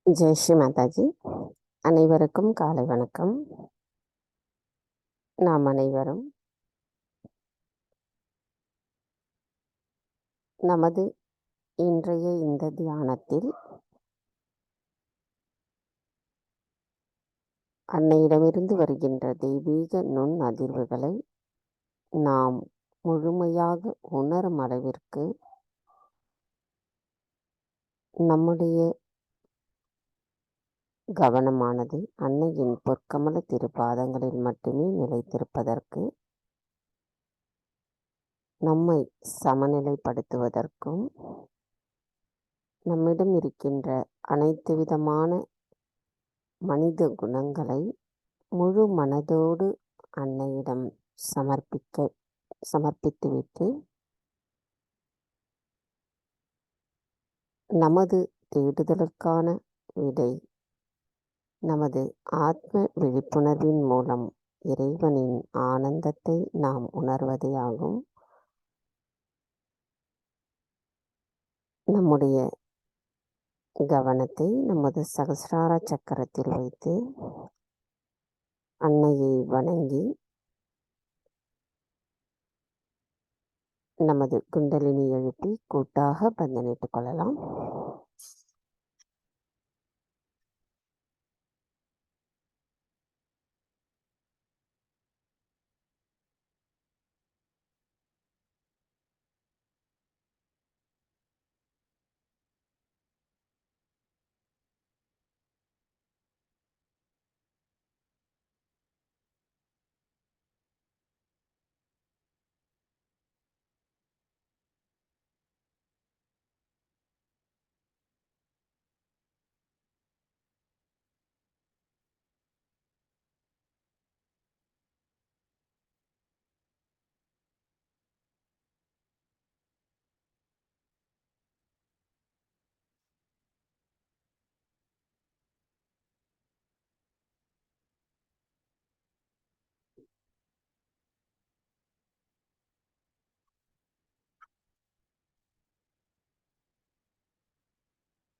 ஜெய் ஸ்ரீ மாதாஜி. அனைவருக்கும் காலை வணக்கம். நாம் அனைவரும் நமது இன்றைய இந்த தியானத்தில் அன்னையிடமிருந்து வருகின்ற தெய்வீக நுண் அதிர்வுகளை நாம் முழுமையாக உணரும் அளவிற்கு நம்முடைய கவனமானது அன்னையின் பொற்கமல திருப்பாதங்களில் மட்டுமே நிலைத்திருப்பதற்கு, நம்மை சமநிலைப்படுத்துவதற்கும், நம்மிடம் இருக்கின்ற அனைத்து விதமான மனித குணங்களை முழு மனதோடு அன்னையிடம் சமர்ப்பித்துவிட்டு நமது தேடுதலுக்கான விடை நமது ஆத்ம விழிப்புணர்வின் மூலம் இறைவனின் ஆனந்தத்தை நாம் உணர்வதே ஆகும். நம்முடைய கவனத்தை நமது சகஸ்ரார சக்கரத்தில் வைத்து அன்னையை வணங்கி நமது குண்டலினி எழுப்பி கூட்டாக பந்தனிட்டுக் கொள்ளலாம்.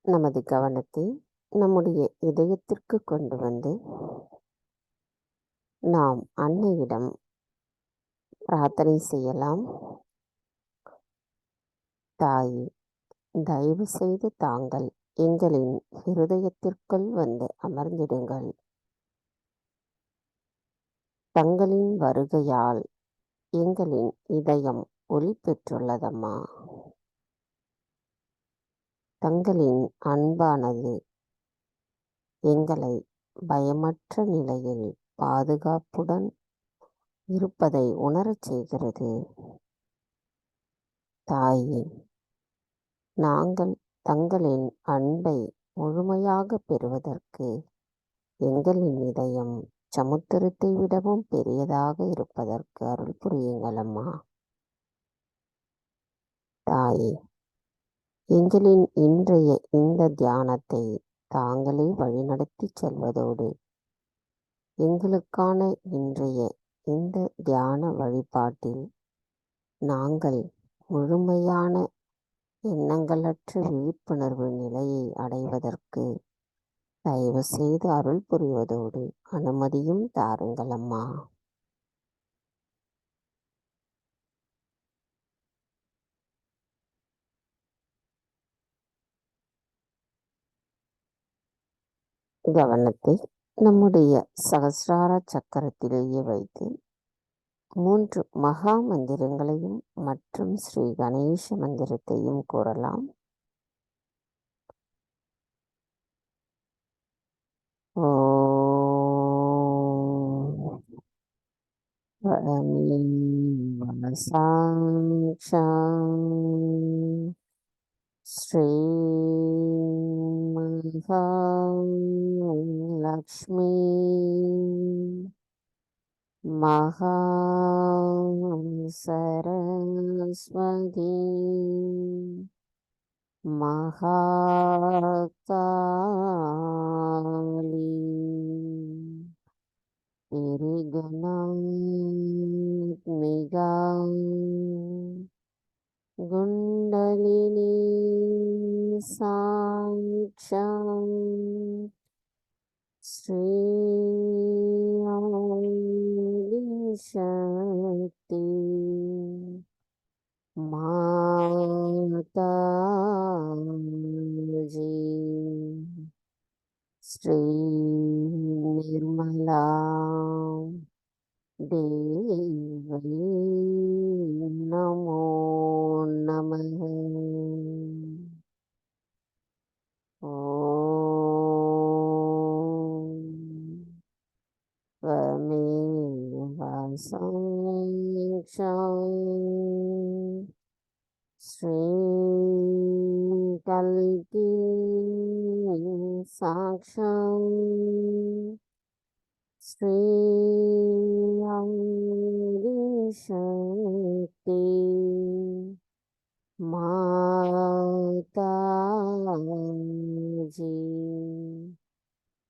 நமது கவனத்தை நம்முடைய இதயத்திற்கு கொண்டு வந்து நாம் அன்னையிடம் பிரார்த்தனை செய்யலாம். தாயே, தயவு செய்து தாங்கள் எங்களின் இருதயத்திற்குள் வந்து அமர்ந்திடுங்கள். தங்களின் வருகையால் எங்களின் இதயம் ஒளி பெற்றுள்ளதம்மா. தங்களின் அன்பானது எங்களை பயமற்ற நிலையில் பாதுகாப்புடன் இருப்பதை உணரச் செய்கிறது. தாயே, நாங்கள் தங்களின் அன்பை முழுமையாக பெறுவதற்கு எங்களின் இதயம் சமுத்திரத்தை விடவும் பெரியதாக இருப்பதற்கு அருள் புரியுங்கள் அம்மா. தாயே, எங்களின் இன்றைய இந்த தியானத்தை தாங்களே வழிநடத்தி செல்வதோடு எங்களுக்கான இன்றைய இந்த தியான வழிபாட்டில் நாங்கள் முழுமையான எண்ணங்களற்ற விழிப்புணர்வு நிலையை அடைவதற்கு தயவு செய்து அருள் புரிவதோடு அனுமதியும் தாருங்கள் அம்மா. கவனத்தை நம்முடைய சகஸ்ரார சக்கரத்திலேயே வைத்து 3 மகா மந்திரங்களையும் மற்றும் ஸ்ரீ கணேச மந்திரத்தையும் கூறலாம். ஸ்ரீ லக்ஷ்மி மகா சரஸ்வதி மகாகாளி திரிகுணாத்மிகா குண்டலினி சாட்சம் ஸ்ரீ ஆதிசக்தி மாதாஜி ஸ்ரீ நிர்மலா தேவி நமோ நமः. ஓம் त्वमेव साक्षात् श्रीकल्की साक्षात् श्री आदिशक्ति माताजी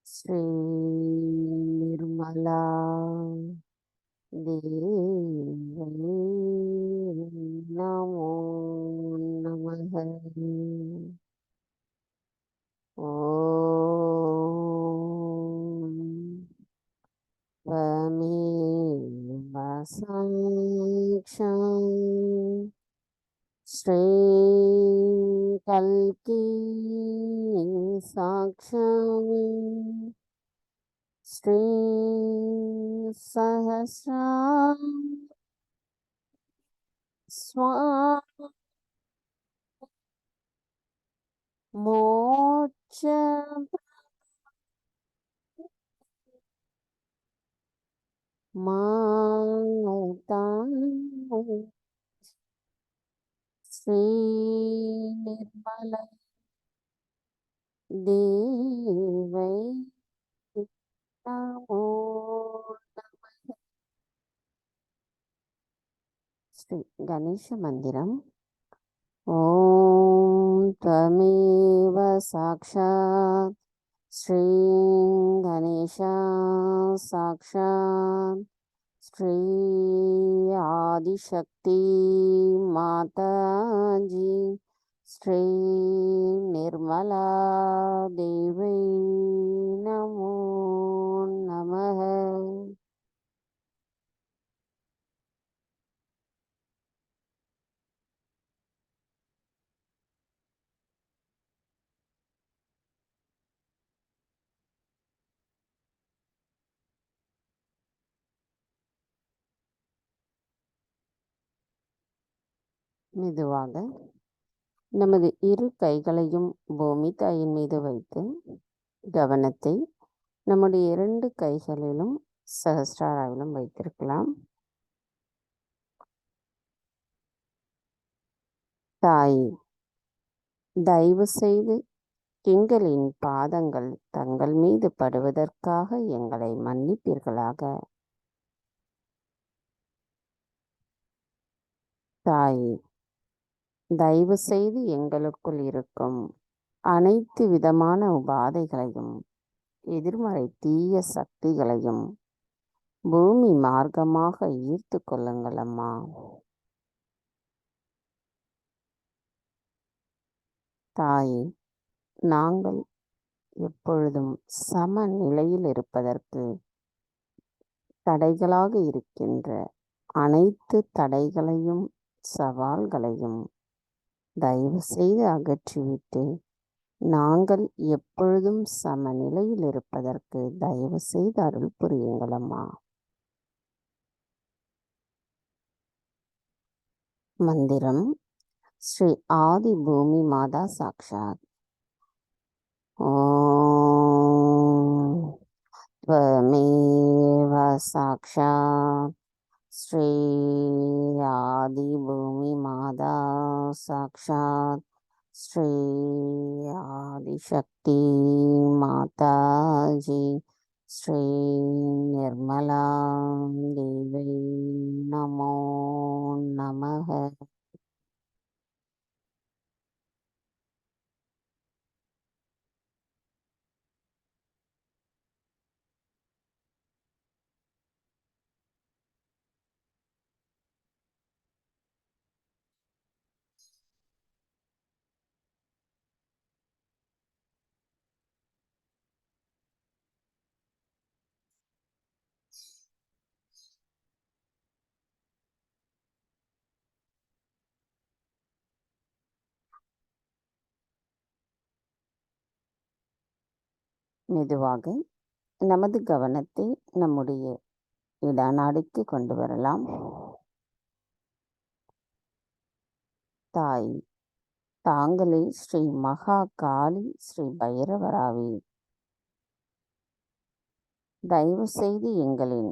श्री निर्मला देवी नमो नमः. ओम त्वमेव साक्षात् श्रीकल्की साक्षात् श्री सहस्रा स्वामी मोक्ष माता श्री निर्मला देवी नमो नमः. श्री गणेश मंदिरम. ओम त्वमेव साक्षात् श्री गणेश साक्षात् श्री आदिशक्ति माताजी श्री निर्मला देवी नमो नमः. மெதுவாக நமது இரு கைகளையும் பூமி தாயின் மீது வைத்து கவனத்தை நம்முடைய 2 கைகளிலும் சஹஸ்ராராவிலும் வைத்திருக்கலாம். தாய், தயவு செய்து எங்களின் பாதங்கள் தங்கள் மீது படுவதற்காக எங்களை மன்னிப்பீர்களாக. தாய், தயவு செய்து எங்களுக்குள் இருக்கும் அனைத்து விதமான உபாதைகளையும் எதிர்மறை தீய சக்திகளையும் பூமி மார்க்கமாக ஈர்த்து கொள்ளுங்கள் அம்மா. தாயே, நாங்கள் எப்பொழுதும் சமநிலையில் இருப்பதற்கு தடைகளாக இருக்கின்ற அனைத்து தடைகளையும் சவால்களையும் தயவு செய்து அகற்றிவிட்டு நாங்கள் எப்பொழுதும் சமநிலையில் இருப்பதற்கு தயவு செய்து அருள் புரியுங்கள் அம்மா. மந்திரம். ஸ்ரீ ஆதி பூமி மாதா சாக்ஷாத். ஓம் त्वमेव साक्षात् श्री आदि भूमि माता साक्षात् श्री आदिशक्ति माताजी श्री निर्मला देवी नमो नमः. மெதுவாக நமது கவனத்தை நம்முடைய இடநாடிக்கு கொண்டு வரலாம். தாய், தாங்களே ஸ்ரீ மகா காளி ஸ்ரீ பைரவராவி. தயவு செய்து எங்களின்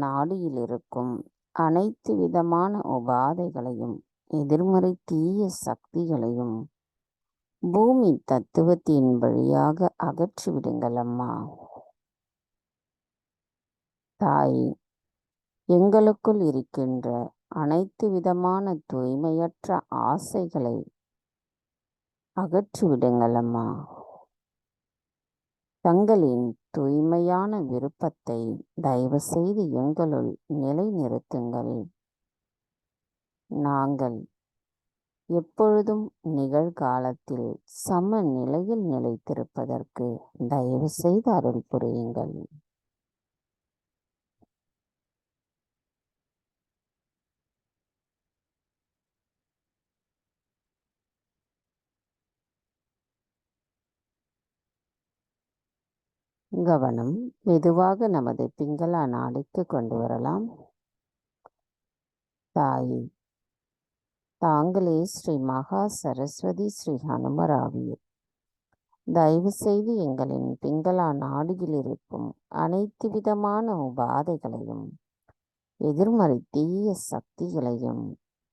நாடியில் இருக்கும் அனைத்து விதமான உபாதைகளையும் எதிர்மறை தீய சக்திகளையும் பூமி தத்துவத்தின் வழியாக அகற்றிவிடுங்கள் அம்மா. தாய், எங்களுக்குள் இருக்கின்ற அனைத்து விதமான தூய்மையற்ற ஆசைகளை அகற்றிவிடுங்கள் அம்மா. தங்களின் தூய்மையான விருப்பத்தை தயவு செய்து எங்களுள் நிலைநிறுத்துங்கள். நாங்கள் எப்பொழுதும் நிகழ்காலத்தில் சமநிலையில் நிலைத்திருப்பதற்கு தயவு செய்து அருள் புரியுங்கள். கவனம் மெதுவாக நமது பிங்களா நாடிக்கு கொண்டு வரலாம். தாய், தாங்களே ஸ்ரீ மகா சரஸ்வதி ஸ்ரீ ஹனுமராவீர். தயவு செய்து எங்களின் பிங்களா நாடியில் இருக்கும் அனைத்து விதமான உபாதைகளையும் எதிர்மறை தீய சக்திகளையும்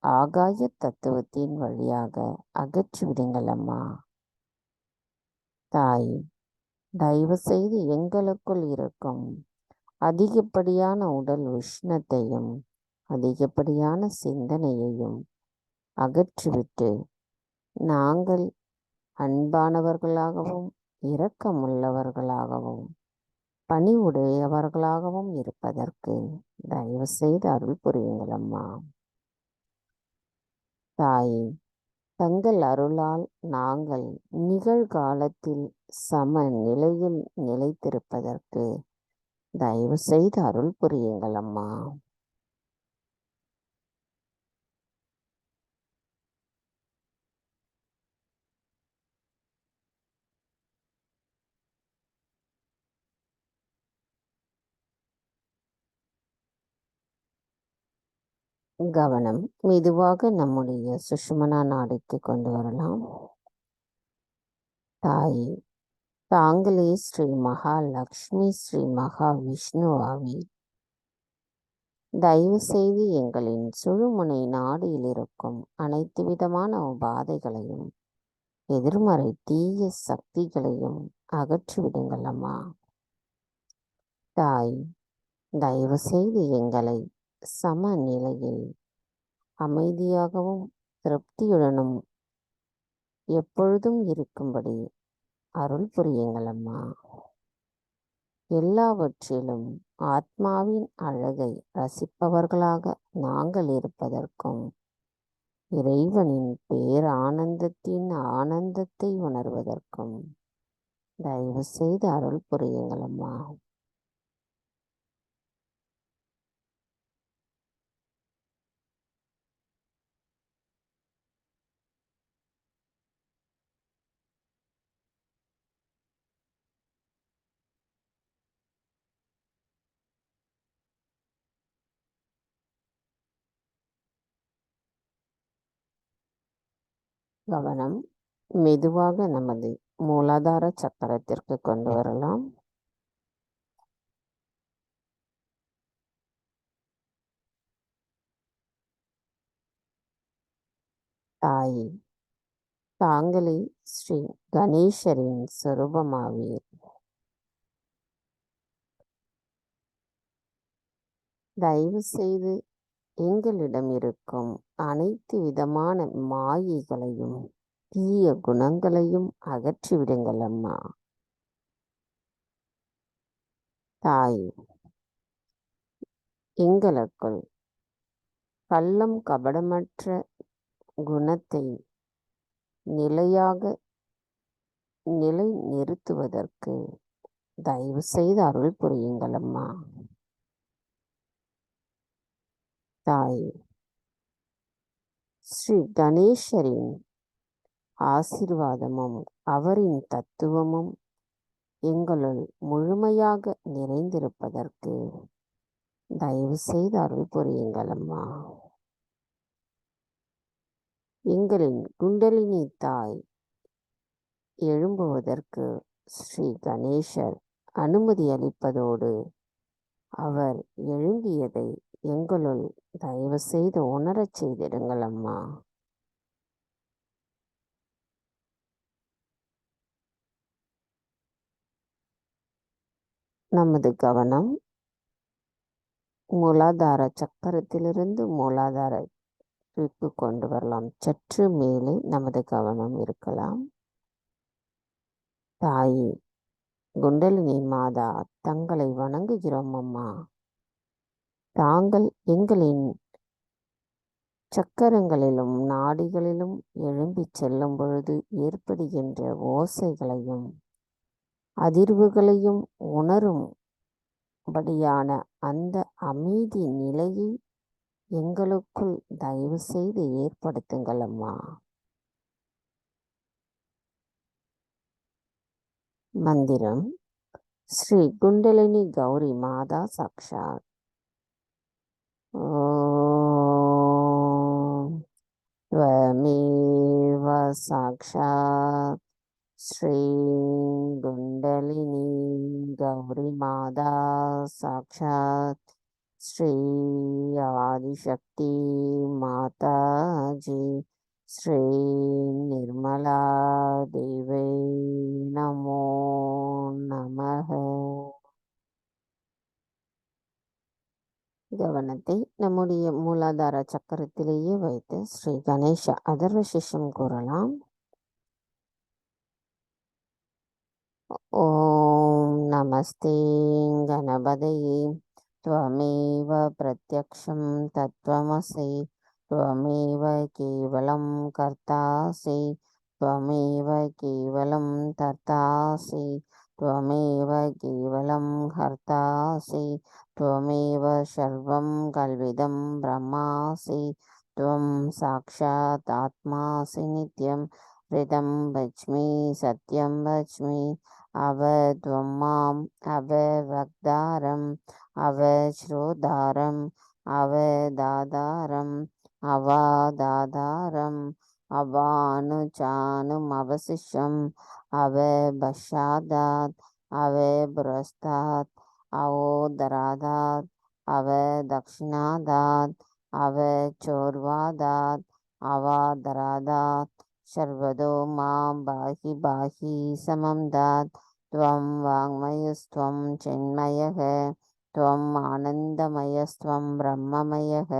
ஆகாய தத்துவத்தின் வழியாக அகற்றிவிடுங்கள் அம்மா. தாய், தயவு செய்து எங்களுக்குள் இருக்கும் அதிகப்படியான உடல் உஷ்ணத்தையும் அதிகப்படியான சிந்தனையையும் அகற்றிவிட்டு நாங்கள் அன்பானவர்களாகவும் இரக்கமுள்ளவர்களாகவும் பணிவுடையவர்களாகவும் இருப்பதற்கு தயவு செய்து அருள் புரியுங்கள் அம்மா. தாயே, தங்கள் அருளால் நாங்கள் நிகழ்காலத்தில் சமநிலையில் நிலைத்திருப்பதற்கு தயவு செய்து அருள் புரியுங்கள் அம்மா. கவனம் மெதுவாக நம்முடைய சுஷ்மனா நாடிக்கு கொண்டு வரலாம். தாயே, தாங்களே ஸ்ரீ மகாலட்சுமி ஸ்ரீ மகா விஷ்ணு ஆவி. தயவு செய்து எங்களின் சுழுமுனை நாடியில் இருக்கும் அனைத்து விதமான உபாதைகளையும் எதிர்மறை தீய சக்திகளையும் அகற்றிவிடுங்கள் அம்மா. தாய், தயவு செய்து எங்களை சமநிலையில் அமைதியாகவும் திருப்தியுடனும் எப்பொழுதும் இருக்கும்படி அருள் புரியுங்கள் அம்மா. எல்லாவற்றிலும் ஆத்மாவின் அழகை ரசிப்பவர்களாக நாங்கள் இருப்பதற்கும் இறைவனின் பேரானந்தத்தின் ஆனந்தத்தை உணர்வதற்கும் தயவு செய்து அருள் புரியுங்கள் அம்மா. கவனம் மெதுவாக நமது மூலாதார சக்கரத்திற்கு கொண்டு வரலாம். தாயே, தாங்களே ஸ்ரீ கணேசரின் சொரூபமாவீர். தயவு செய்து எங்களிடம் இருக்கும் அனைத்து விதமான மாயைகளையும் தீய குணங்களையும் அகற்றிவிடுங்கள் அம்மா. தாய், எங்களுக்குள் கள்ளம் கபடமற்ற குணத்தை நிலை நிறுத்துவதற்கு தயவு செய்து அருள் புரியுங்கள் அம்மா. தாய், ஸ்ரீ கணேசரின் ஆசீர்வாதமும் அவரின் தத்துவமும் எங்களுள் முழுமையாக நிறைந்திருப்பதற்கு தயவு செய்து அருள் புரியுங்கள் அம்மா. எங்களின் குண்டலினி தாய் எழும்புவதற்கு ஸ்ரீ கணேசர் அனுமதி அளிப்பதோடு அவர் எழும்பியதை எங்களுள் தயவு செய்து உணரச் செய்திடுங்கள் அம்மா. நமது கவனம் மூலாதார சக்கரத்திலிருந்து மூலாதாரத்திற்கு கொண்டு வரலாம். சற்று மேலே நமது கவனம் இருக்கலாம். தாயி குண்டலினி மாதா, தங்களை வணங்குகிறோம் அம்மா. தாங்கள் எங்களின் சக்கரங்களிலும் நாடிகளிலும் எழும்பிச் செல்லும் பொழுது ஏற்படுகின்ற ஓசைகளையும் அதிர்வுகளையும் உணரும்படியான அந்த அமைதி நிலையை எங்களுக்குள் தயவு செய்து ஏற்படுத்துங்கள் அம்மா. மந்திரம் ஸ்ரீ குண்டலினி கௌரி மாதா சாக்ஷாத். ஓம் त्वमेव साक्षात् श्री कुंडलिनी गौरी माता साक्षात् श्री आदिशक्ति माता जी श्री निर्मला देवी नमो नमः. கவனத்தை நம்முடைய மூலாதார சக்கரத்திலேயே வைத்து ஸ்ரீ கணேச அதர்வ சிஷம் கூறலாம். ஓம் நமஸ்தே கணபதயே त्वमेव प्रत्यक्षं तत्त्वमसि त्वमेव केवलं कर्तासि त्वमेव केवलं कर्तासि त्वमेव केवलं हर्तासि त्वमेव सर्वं कल्विदं ब्रह्मासि त्वं साक्षात् आत्मासि नित्यं ऋतं वच्मि सत्यं वच्मि अवत्वं माम् अववक्तारम् अवश्रोतारम् अवदातारम् अवादातारम् अवानुचानुमवशिष्यम् अवपश्चादात् अवपुरस्तात् अवोदरादात् अवदक्षिणादात् अवचोर्वादात् अवादरादात् सर्वतो मां बाहि बाहि समं दात्. त्वं वाङ्मयस्त्वं चिन्मयः त्वम् आनन्दमयस्त्वं ब्रह्ममयः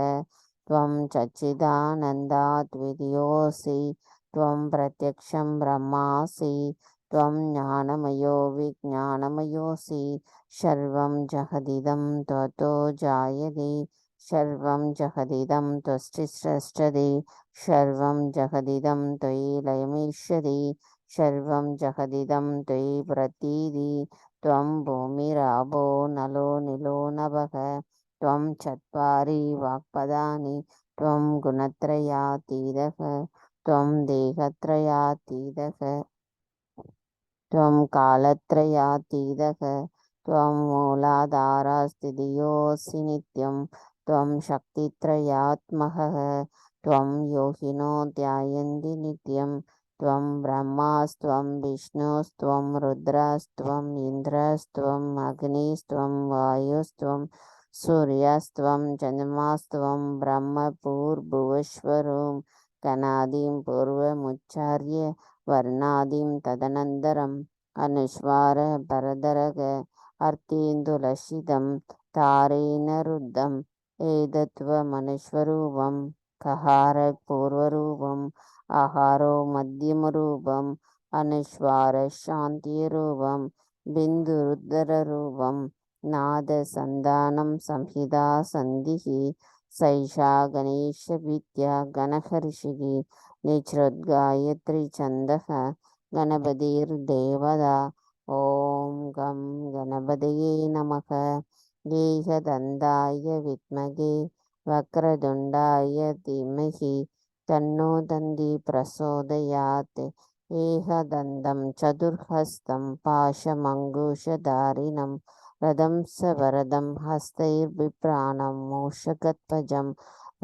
त्वं सच्चिदानन्दाद्वितीयोऽसि त्वं प्रत्यक्षं ब्रह्मासि त्वं ज्ञानमयो विज्ञानमयोऽसि सर्वं जगदिदं त्वतो जायते सर्वं जगदिदं त्वष्टिस्रष्टते सर्वं जगदिदं त्वयि लयमिष्यति सर्वं जगदिदं त्वयि प्रतीति त्वं भूमिरापो नलो निलो नभः त्वं चत्वारि वाक्पदानि त्वं गुणत्रयातीतः त्वं देहत्रयातीतः त्वं कालत्रयातीतः त्वं मूलाधारस्थितियोऽसि नित्यं त्वं शक्तित्रयात्मकः त्वं योगिनो ध्यायन्ति नित्यं त्वं ब्रह्मास्त्वं विष्णुस्त्वं रुद्रस्त्वम् इन्द्रस्त्वम् अग्निस्त्वं वायुस्त्वं सूर्यस्त्वं चन्द्रमास्त्वं ब्रह्मपूर्भुवस्वरूं कनादिं पूर्वमुच्चार्य वर्णादिं तदनन्तरम् अनुस्वार परदरग अर्तेन्दुलसितं तारेण रुद्धम् एतत्त्वमनुस्वरूपं कहारपूर्वरूपम् आहारो मध्यमरूपम् अनुस्वारशान्तिरूपं बिन्दुरुद्ररूपं नादसन्धानं संहिता सन्धिः सैषा गणेशविद्या गणहर्षिः निश्रुतगायत्री छन्दः गणपतिर्देवता. ॐ गं गणपतये नमः. एकदन्ताय विद्महे वक्रतुण्डाय धीमहि तन्नो दन्ति प्रचोदयात्. ஏகதந்தம் சதுர்ஹஸ்தம் பாஷமங்குஷதாரிணம் ரதம் சவரதம் ஹஸ்தைர்பிப்ராணம் மூஷகத்வஜம்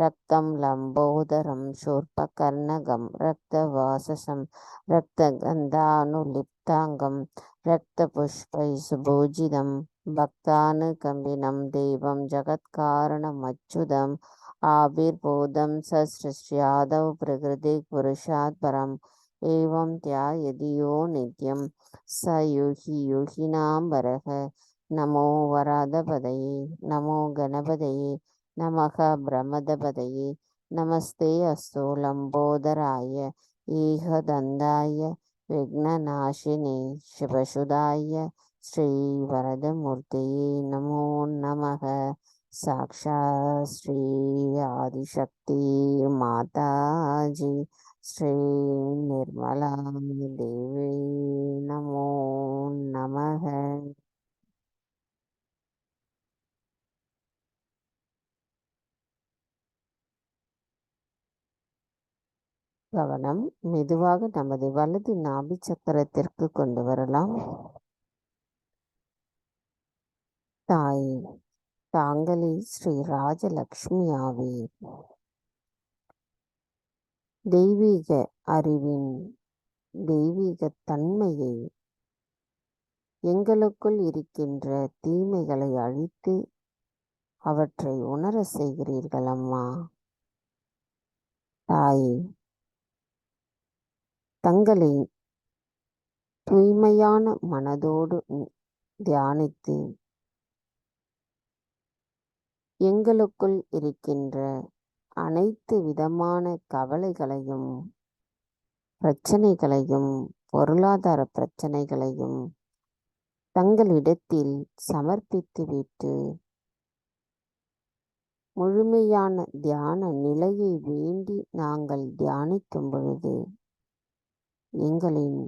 ரக்தம் லம்போதரம் சூர்பகர்ணகம் ரக்தவாசசம் ரக்தகந்தானுலிப்தாங்கம் ரக்தபுஷ்பை சுபூஜிதம் பக்தானுகம்பினம் தேவம் ஜகத்காரணமச்சுதம் ஆவிர்பூதம் சஸ்ருஷ்யாதௌ பிரகிருதி புருஷாத் பரம் एवं ध्यायति यो नित्यं स योगी योगिनां वरः नमो वरादपदये नमो गणपतये नमः ब्रह्मदपदये नमस्ते अस्तु लम्बोदराय एकदन्ताय विघ्ननाशिने शिवसुधाय श्रीवरदमूर्तये नमो नमः। साक्षात् श्री आदिशक्ति माताजी श्री निर्मला देवी नमो नमः। கவனம் மெதுவாக நமது வலது நாபி சக்கரத்திற்கு கொண்டு வரலாம். தாய், தாங்களே ஸ்ரீ ராஜலக்ஷ்மி ஆவீர். தெய்வீக அறிவின் தெய்வீக தன்மையை எங்களுக்குள் இருக்கின்ற தீமைகளை அழித்து அவற்றை உணர செய்கிறீர்கள் அம்மா. தாயே, தங்களை தூய்மையான மனதோடு தியானித்து எங்களுக்குள் இருக்கின்ற அனைத்து விதமான கவலைகளையும் பிரச்சனைகளையும் பொருளாதார பிரச்சனைகளையும் தங்களிடத்தில் சமர்ப்பித்துவிட்டு முழுமையான தியான நிலையை வேண்டி நாங்கள் தியானிக்கும் பொழுது எங்களின்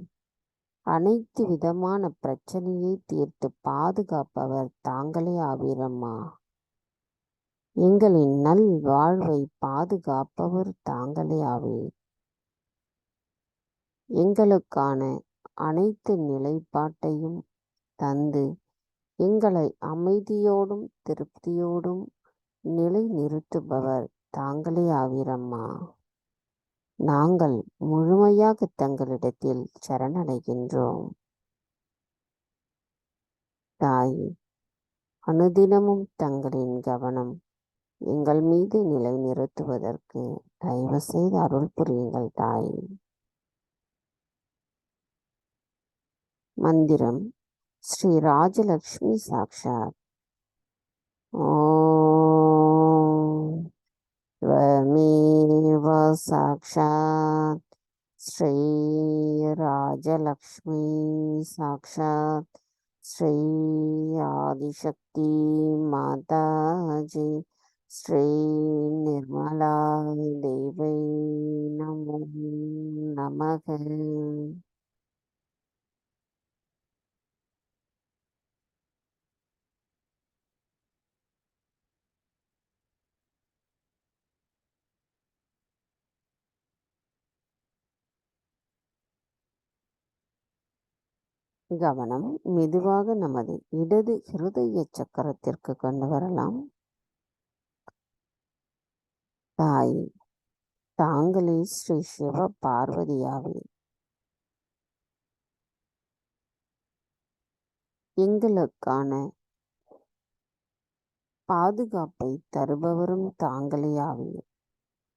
அனைத்து விதமான பிரச்சனையை தீர்த்து பாதுகாப்பவர் தாங்களே ஆவீரம்மா. எங்களின் நல் வாழ்வை பாதுகாப்பவர் தாங்களே ஆவீர். எங்களுக்கான அனைத்து நிலைப்பாட்டையும் தந்து எங்களை அமைதியோடும் திருப்தியோடும் நிலை நிறுத்துபவர் தாங்களே ஆவீரம்மா. நாங்கள் முழுமையாக தங்களிடத்தில் சரணடைகின்றோம். தாய், அனுதினமும் தங்களின் கவனம் எங்கள் மீது நிலை நிறுத்துவதற்கு தயவு செய்து அருள் புரியுங்கள் தாய். மந்திரம் ஸ்ரீ ராஜலக்ஷ்மி சாக்ஷாத். ஓம் त्वमेव साक्षात् श्री राजलक्ष्मी साक्षात् श्री आदिशक्ति माताजी श्री निर्मला देवी नमो नमः। கவனம் மெதுவாக நமது இடது ஹிருதய சக்கரத்திற்கு கொண்டு வரலாம். தாய், தாங்களே ஸ்ரீ சிவ பார்வதியாவே. எங்களுக்கான பாதுகாப்பை தருபவரும் தாங்களே ஆவீர்.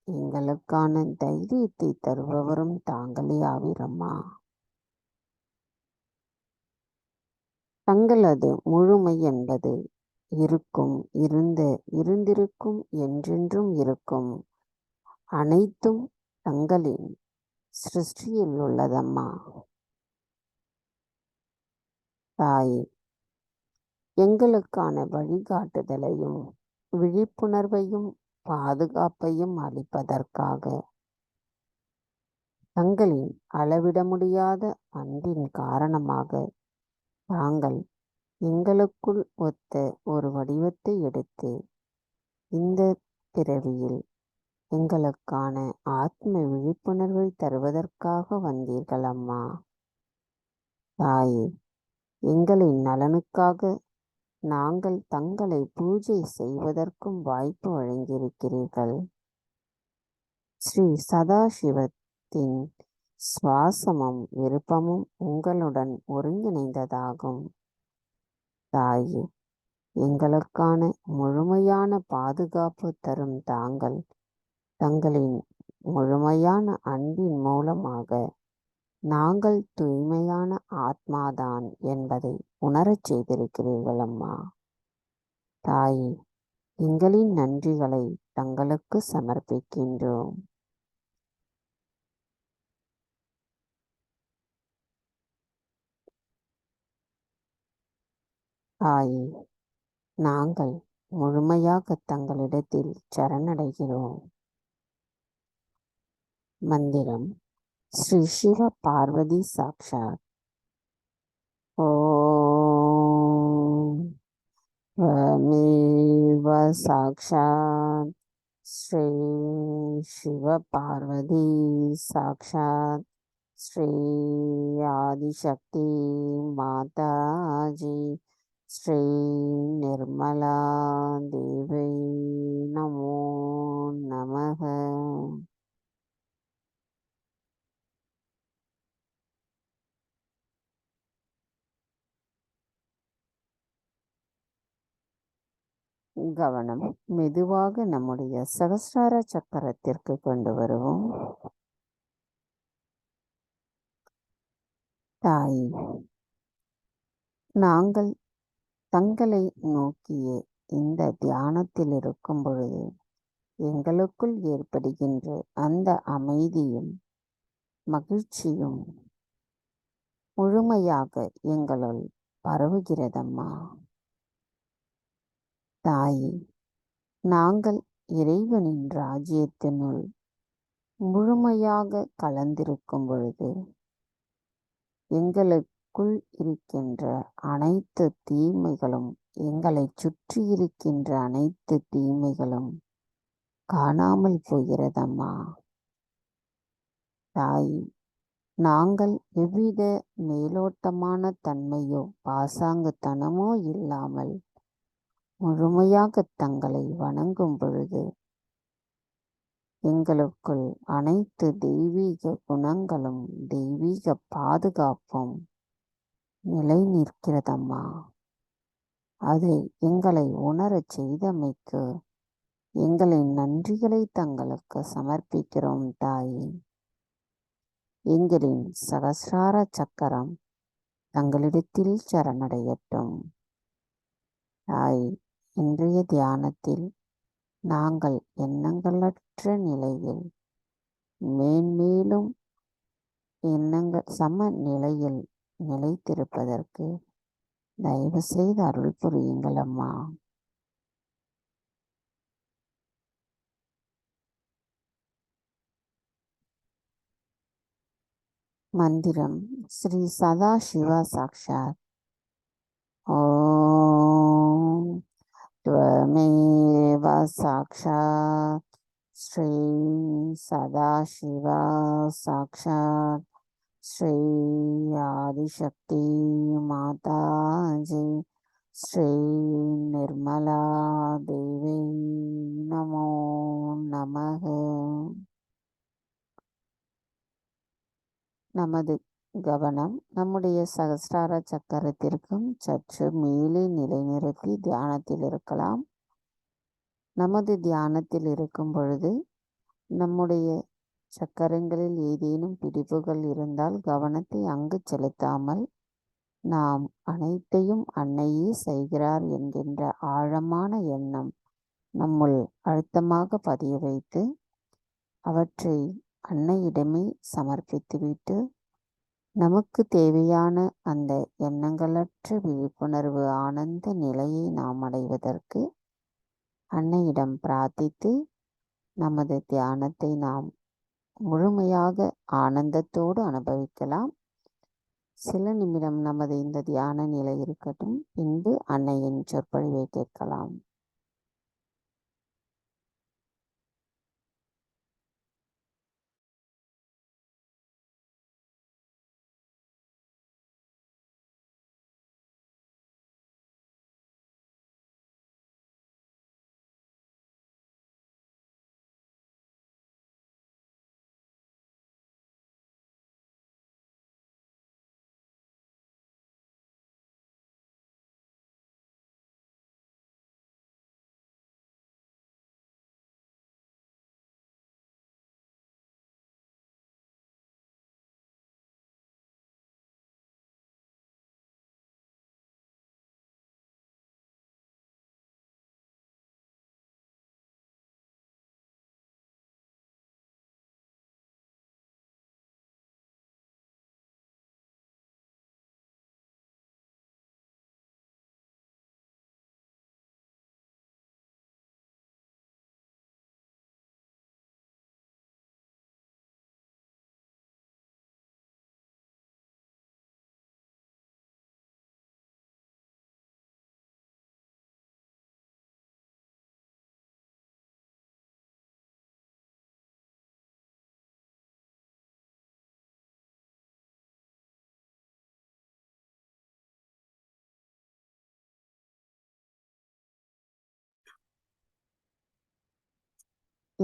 எங்களுக்கான தைரியத்தை தருபவரும் தாங்களே ஆவீரம்மா. தங்களது முழுமை என்பது இருக்கும், இருந்திருக்கும், என்றென்றும் இருக்கும். அனைத்தும் தங்களின் சிருஷ்டியில் உள்ளதம்மா. தாய், எங்களுக்கான வழிகாட்டுதலையும் விழிப்புணர்வையும் பாதுகாப்பையும் அளிப்பதற்காக தங்களின் அளவிட முடியாத அன்பின் காரணமாக தாங்கள் எங்களுக்குள் ஒத்த ஒரு வடிவத்தை எடுத்து இந்த பிறவியில் எங்களுக்கான ஆத்ம விழிப்புணர்வை தருவதற்காக வந்தீர்கள் அம்மா. தாயே, எங்களின் நலனுக்காக நாங்கள் தங்களை பூஜை செய்வதற்கும் வாய்ப்பு வழங்கியிருக்கிறீர்கள். ஸ்ரீ சதாசிவத்தின் சுவாசமும் விருப்பமும் உங்களுடன் ஒருங்கிணைந்ததாகும். தாயே, எங்களுக்கான முழுமையான பாதுகாப்பு தரும் தாங்கள் தங்களின் முழுமையான அன்பின் மூலமாக நாங்கள் தூய்மையான ஆத்மாதான் என்பதை உணரச் செய்திருக்கிறீர்கள் அம்மா. தாயே, எங்களின் நன்றிகளை தங்களுக்கு சமர்ப்பிக்கின்றோம். தாயே, நாங்கள் முழுமையாக தங்களிடத்தில் சரணடைகிறோம். மந்திரம் ஸ்ரீ சிவ பார்வதி சாக்ஷாத். ஓம் त्वमेव साक्षात् श्री शिव पार्वती साक्षात् श्री आदिशक्ति माताजी श्री निर्मला देवी नमो नमः. கவனம் மெதுவாக நம்முடைய சகஸ்ரார சக்கரத்திற்கு கொண்டு வருவோம். தாய், நாங்கள் தங்களை நோக்கிய இந்த தியானத்தில் இருக்கும் பொழுது எங்களுக்குள் ஏற்படுகின்ற அந்த அமைதியும் மகிழ்ச்சியும் முழுமையாக எங்களுள் பரவுகிறதம்மா. தாயே, நாங்கள் இறைவனின் ராஜ்யத்தினுள் முழுமையாக கலந்திருக்கும் பொழுது எங்களுக்குள் இருக்கின்ற அனைத்து தீமைகளும், எங்களை சுற்றி இருக்கின்ற அனைத்து தீமைகளும் காணாமல் போகிறதம்மா. தாய், நாங்கள் எவ்வித மேலோட்டமான தன்மையோ பாசாங்குத்தனமோ இல்லாமல் முழுமையாக தங்களை வணங்கும் பொழுது எங்களுக்குள் அனைத்து தெய்வீக குணங்களும் தெய்வீக பாதுகாப்பும் நிலை நிற்கிறதம்மா. அதை எங்களை உணரச் செய்தமைக்கு எங்களின் நன்றிகளை தங்களுக்கு சமர்ப்பிக்கிறோம் தாயே. எங்களின் சகஸ்ரார சக்கரம் தங்களிடத்தில் சரணடையட்டும். தாய், இன்றைய தியானத்தில் நாங்கள் எண்ணங்களற்ற நிலையில் மேன்மேலும் சம நிலையில் நிலைத்திருப்பதற்கு தயவு செய்து அருள் புரியுங்கள் அம்மா. மந்திரம் ஸ்ரீ சதாசிவ சாக்ஷாத். ஓம் त्वमेव साक्षात् श्री सदाशिव साक्षात् श्री आदिशक्ति माताजी श्री निर्मला देवी नमो नमः. நமது கவனம் நம்முடைய சகஸ்ரார சக்கரத்திற்கும் சற்று மேலே நிலைநிறுத்தி தியானத்தில் இருக்கலாம். நமது தியானத்தில் இருக்கும் பொழுது நம்முடைய சக்கரங்களில் ஏதேனும் பிடிப்புகள் இருந்தால் கவனத்தை அங்கு செலுத்தாமல் நாம் அனைத்தையும் அன்னையே செய்கிறார் என்கின்ற ஆழமான எண்ணம் நம்முள் அழுத்தமாக பதிய வைத்து அவற்றை அன்னையிடமே சமர்ப்பித்துவிட்டு நமக்கு தேவையான அந்த எண்ணங்களற்ற விழிப்புணர்வு ஆனந்த நிலையை நாம் அடைவதற்கு அன்னையிடம் பிரார்த்தித்து நமது தியானத்தை நாம் முழுமையாக ஆனந்தத்தோடு அனுபவிக்கலாம். சில நிமிடம் நமது இந்த தியான நிலை இருக்கட்டும், பின்பு அன்னையின் சொற்பொழிவை கேட்கலாம்.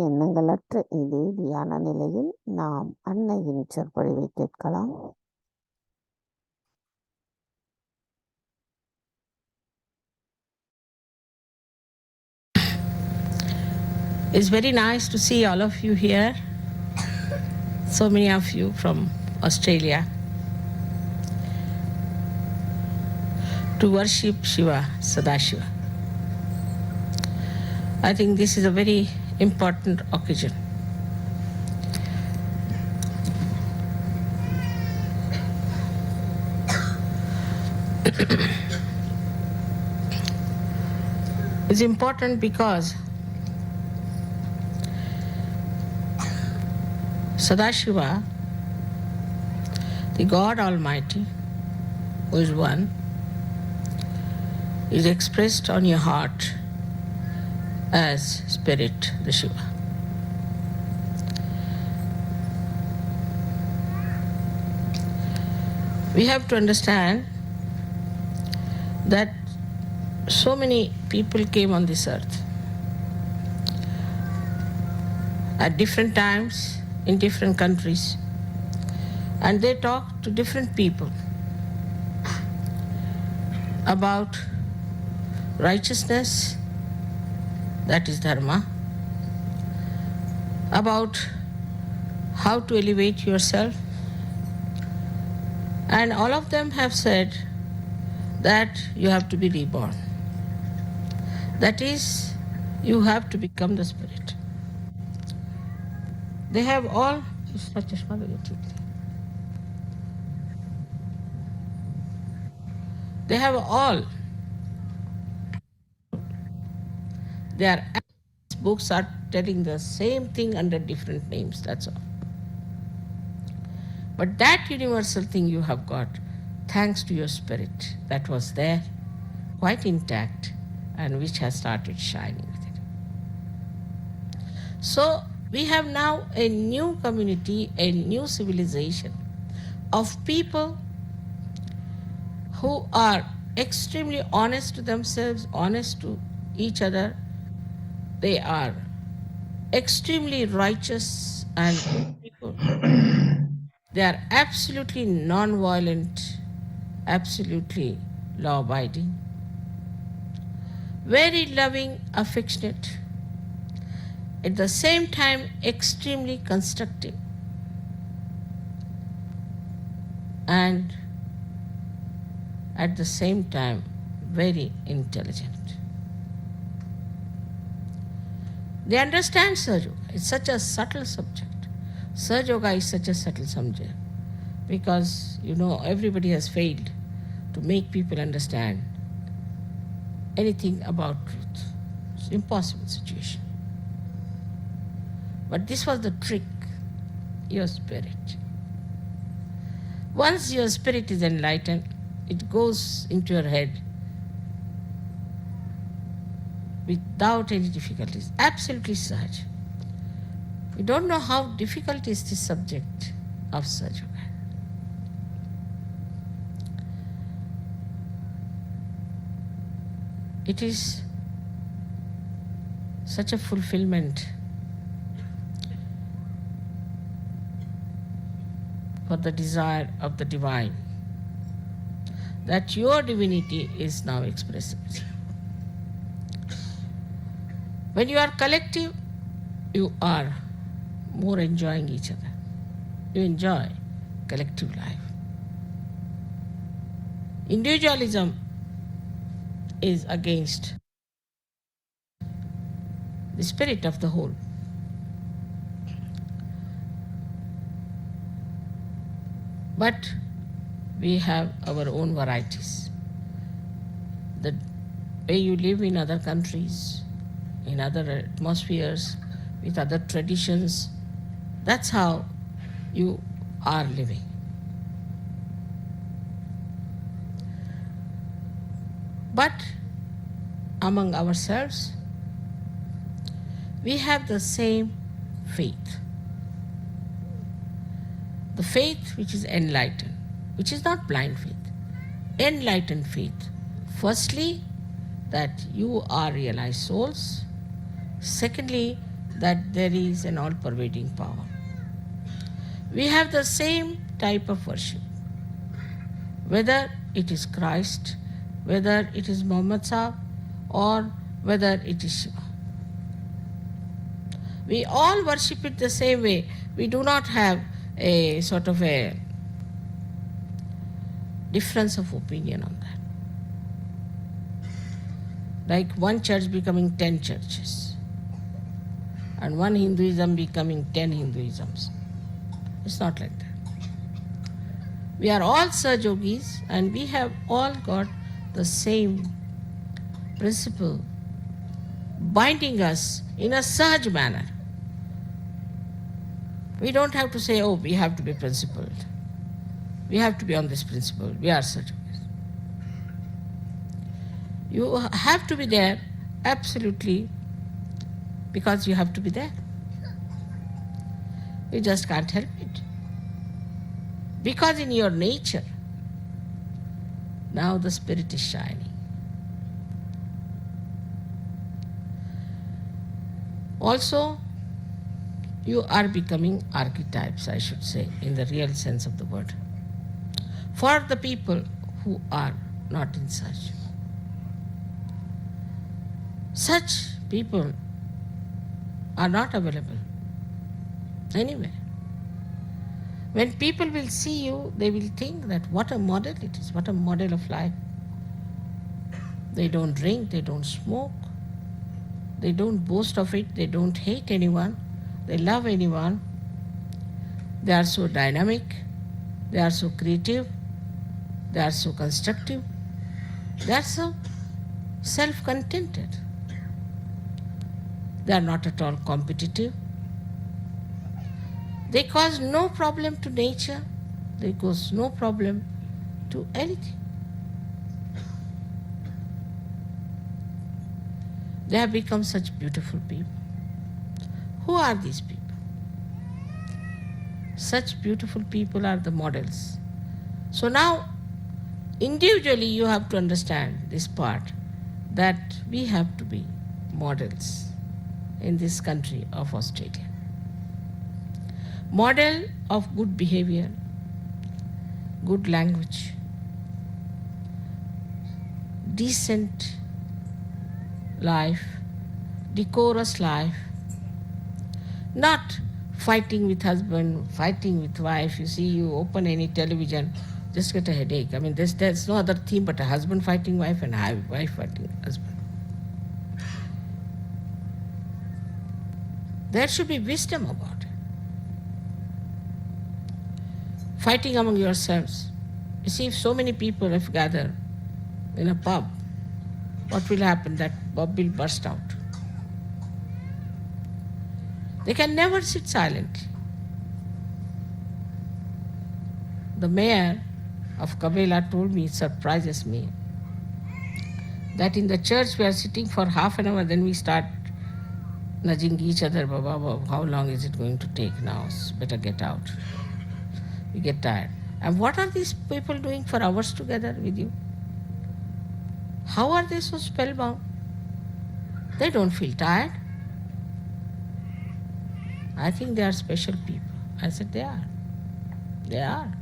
எண்ணங்களற்ற இதே தியான நிலையில் நாம் அன்னையின் சொற்பொழிவை கேட்கலாம். It's very nice to see all of you here, so many of you from Australia, to worship Shiva, Sadashiva. I think this is a very important occasion. It's important because Sadashiva, the God Almighty, who is one, is expressed on your heart as Spirit, the Shiva. We have to understand that so many people came on this earth at different times in different countries, and they talked to different people about righteousness, that is dharma, about how to elevate yourself, and all of them have said that you have to be reborn. That is, you have to become the Spirit. They have all they have all their books are telling the same thing under different names, that's all. But that universal thing you have got thanks to your spirit that was there, quite intact, and which has started shining with it. So we have now a new community, a new civilization of people who are extremely honest to themselves, honest to each other. They are extremely righteous and people. They are absolutely non-violent, absolutely law-abiding, very loving, affectionate, at the same time extremely constructive, and at the same time very intelligent. They understand Sahaj Yoga. It's such a subtle subject. Sahaj Yoga is such a subtle subject because, everybody has failed to make people understand anything about truth. It's an impossible situation. But this was the trick, your spirit. Once your spirit is enlightened, it goes into your head without any difficulties, absolutely Sahaj. You don't know how difficult is this subject of Sahaj Yoga. It is such a fulfillment for the desire of the divine that your divinity is now expressible. When you are collective, you are more enjoying each other. You enjoy collective life. Individualism is against the spirit of the whole. But we have our own varieties. The way you live in other countries, in other atmospheres, with other traditions, that's how you are living. But among ourselves, we have the same faith. The faith which is enlightened, which is not blind faith, enlightened faith. Firstly, that you are realized souls. Secondly, that there is an all-pervading power. We have the same type of worship, whether it is Christ, whether it is Muhammad Sahib, or whether it is Shiva. We all worship it the same way. We do not have a sort of a difference of opinion on that. Like one church becoming 10 churches, and one Hinduism becoming 10 Hinduisms. It's not like that. We are all Sahajogis, and we have all got the same principle binding us in a Sahaj manner. We don't have to say, oh, we have to be principled. We have to be on this principle. We are Sahajogis. You have to be there absolutely because you have to be there. You just can't help it. Because in your nature, now the spirit is shining. Also, you are becoming archetypes, I should say, in the real sense of the word, for the people who are not in such. Such people are not available anywhere. When people will see you, they will think that what a model it is, what a model of life. They don't drink, they don't smoke, they don't boast of it, they don't hate anyone, they love anyone. They are so dynamic, they are so creative, they are so constructive, they are so self-contented. They are not at all competitive. They cause no problem to nature, they cause no problem to anything. They have become such beautiful people. Who are these people? Such beautiful people are the models. So now, individually you have to understand this part, that we have to be models in this country of Australia. Model of good behavior, good language, decent life, decorous life, not fighting with husband, fighting with wife. You see, you open any television, just get a headache. I mean, there's no other theme but a husband fighting wife and a wife fighting husband. There should be wisdom about it. Fighting among yourselves. You see, if so many people have gathered in a pub, what will happen? That pub will burst out. They can never sit silently. The mayor of Kabela told me, it surprises me, that in the church we are sitting for half an hour, then we start nudging each other, Baba, how long is it going to take now? Better get out. We get tired. And what are these people doing for hours together with you? How are they so spellbound? They don't feel tired. I think they are special people. I said, they are. They are.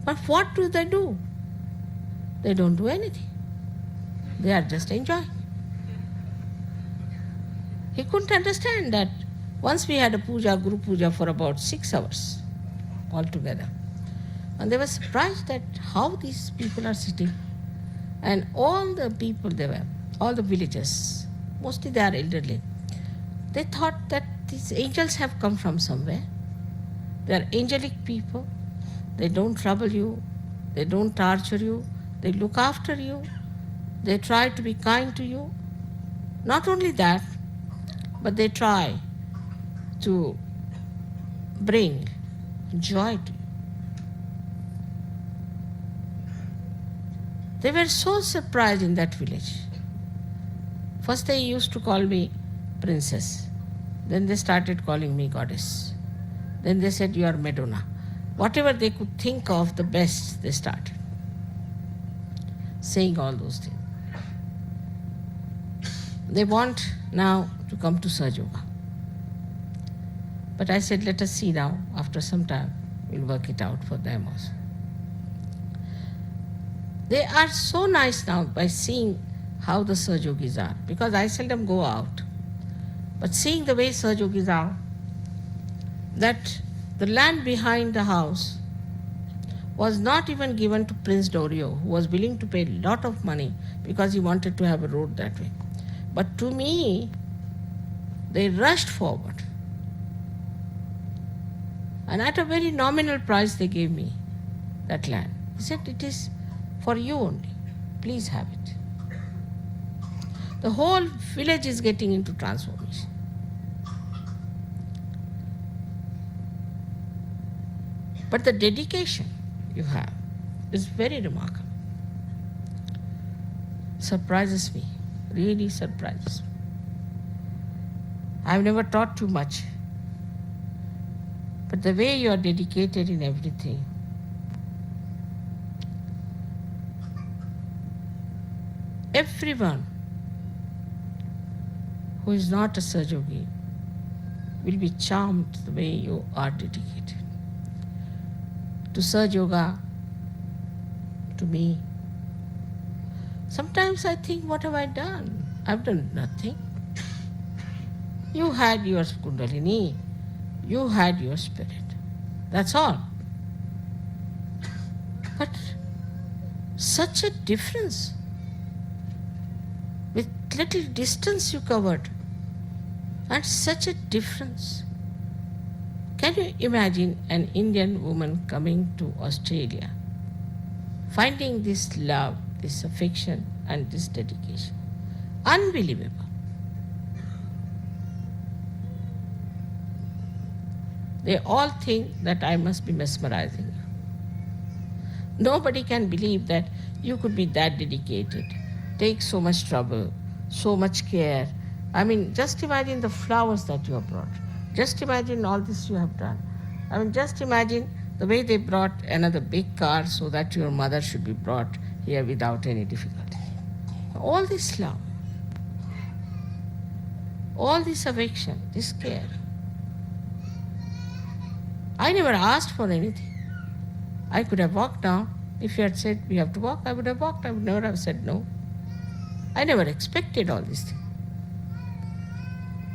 But what do? They don't do anything. They are just enjoying. He couldn't understand that. Once we had a puja, guru puja, for about 6 hours altogether. And they were surprised at how these people are sitting. And all the people they were, all the villagers, mostly they are elderly, they thought that these angels have come from somewhere. They are angelic people. They don't trouble you. They don't torture you. They look after you. They try to be kind to you. Not only that, but they try to bring joy to you. They were so surprised in that village. First they used to call me princess. Then they started calling me goddess. Then they said, you are Madonna. Whatever they could think of the best, they started saying all those things. They want now to come to Sahaj Yoga. But I said, let us see now. After some time, we'll work it out for them also. They are so nice now by seeing how the Sahaj Yogis are, because I seldom go out. But seeing the way Sahaj Yogis are, that the land behind the house was not even given to Prince Dorio, who was willing to pay a lot of money because he wanted to have a road that way. But to me, they rushed forward. And at a very nominal price they gave me that land. He said, it is for you only. Please have it. The whole village is getting into transformation. But the dedication you have is very remarkable. Surprises me, really surprises me. I've never taught too much, but the way you are dedicated in everything, everyone who is not a Sahaj Yogi will be charmed the way you are dedicated. To Sahaj Yoga, to me. Sometimes I think, what have I done? I've done nothing. You had your Kundalini, you had your spirit. That's all. But such a difference. With little distance you covered, and such a difference. Can you imagine an Indian woman coming to Australia, finding this love, this affection, and this dedication? Unbelievable. They all think that I must be mesmerizing you. Nobody can believe that you could be that dedicated, take so much trouble, so much care. I mean, just imagine the flowers that you have brought. Just imagine all this you have done. I mean, just imagine the way they brought another big car so that your mother should be brought here without any difficulty. All this love, all this affection, this care. I never asked for anything. I could have walked down. If you had said we have to walk, I would have walked. I would never have said no. I never expected all these things.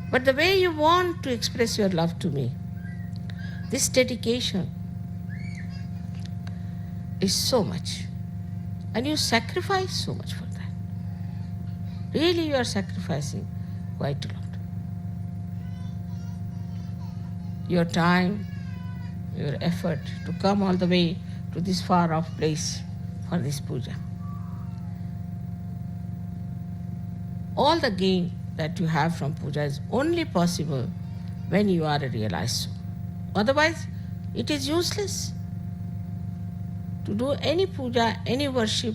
But the way you want to express your love to me, this dedication is so much. And you sacrifice so much for that. Really, you are sacrificing quite a lot. Your time, your effort to come all the way to this far off place for this puja. All the gain that you have from puja is only possible when you are a realized soul. Otherwise, it is useless to do any puja, any worship.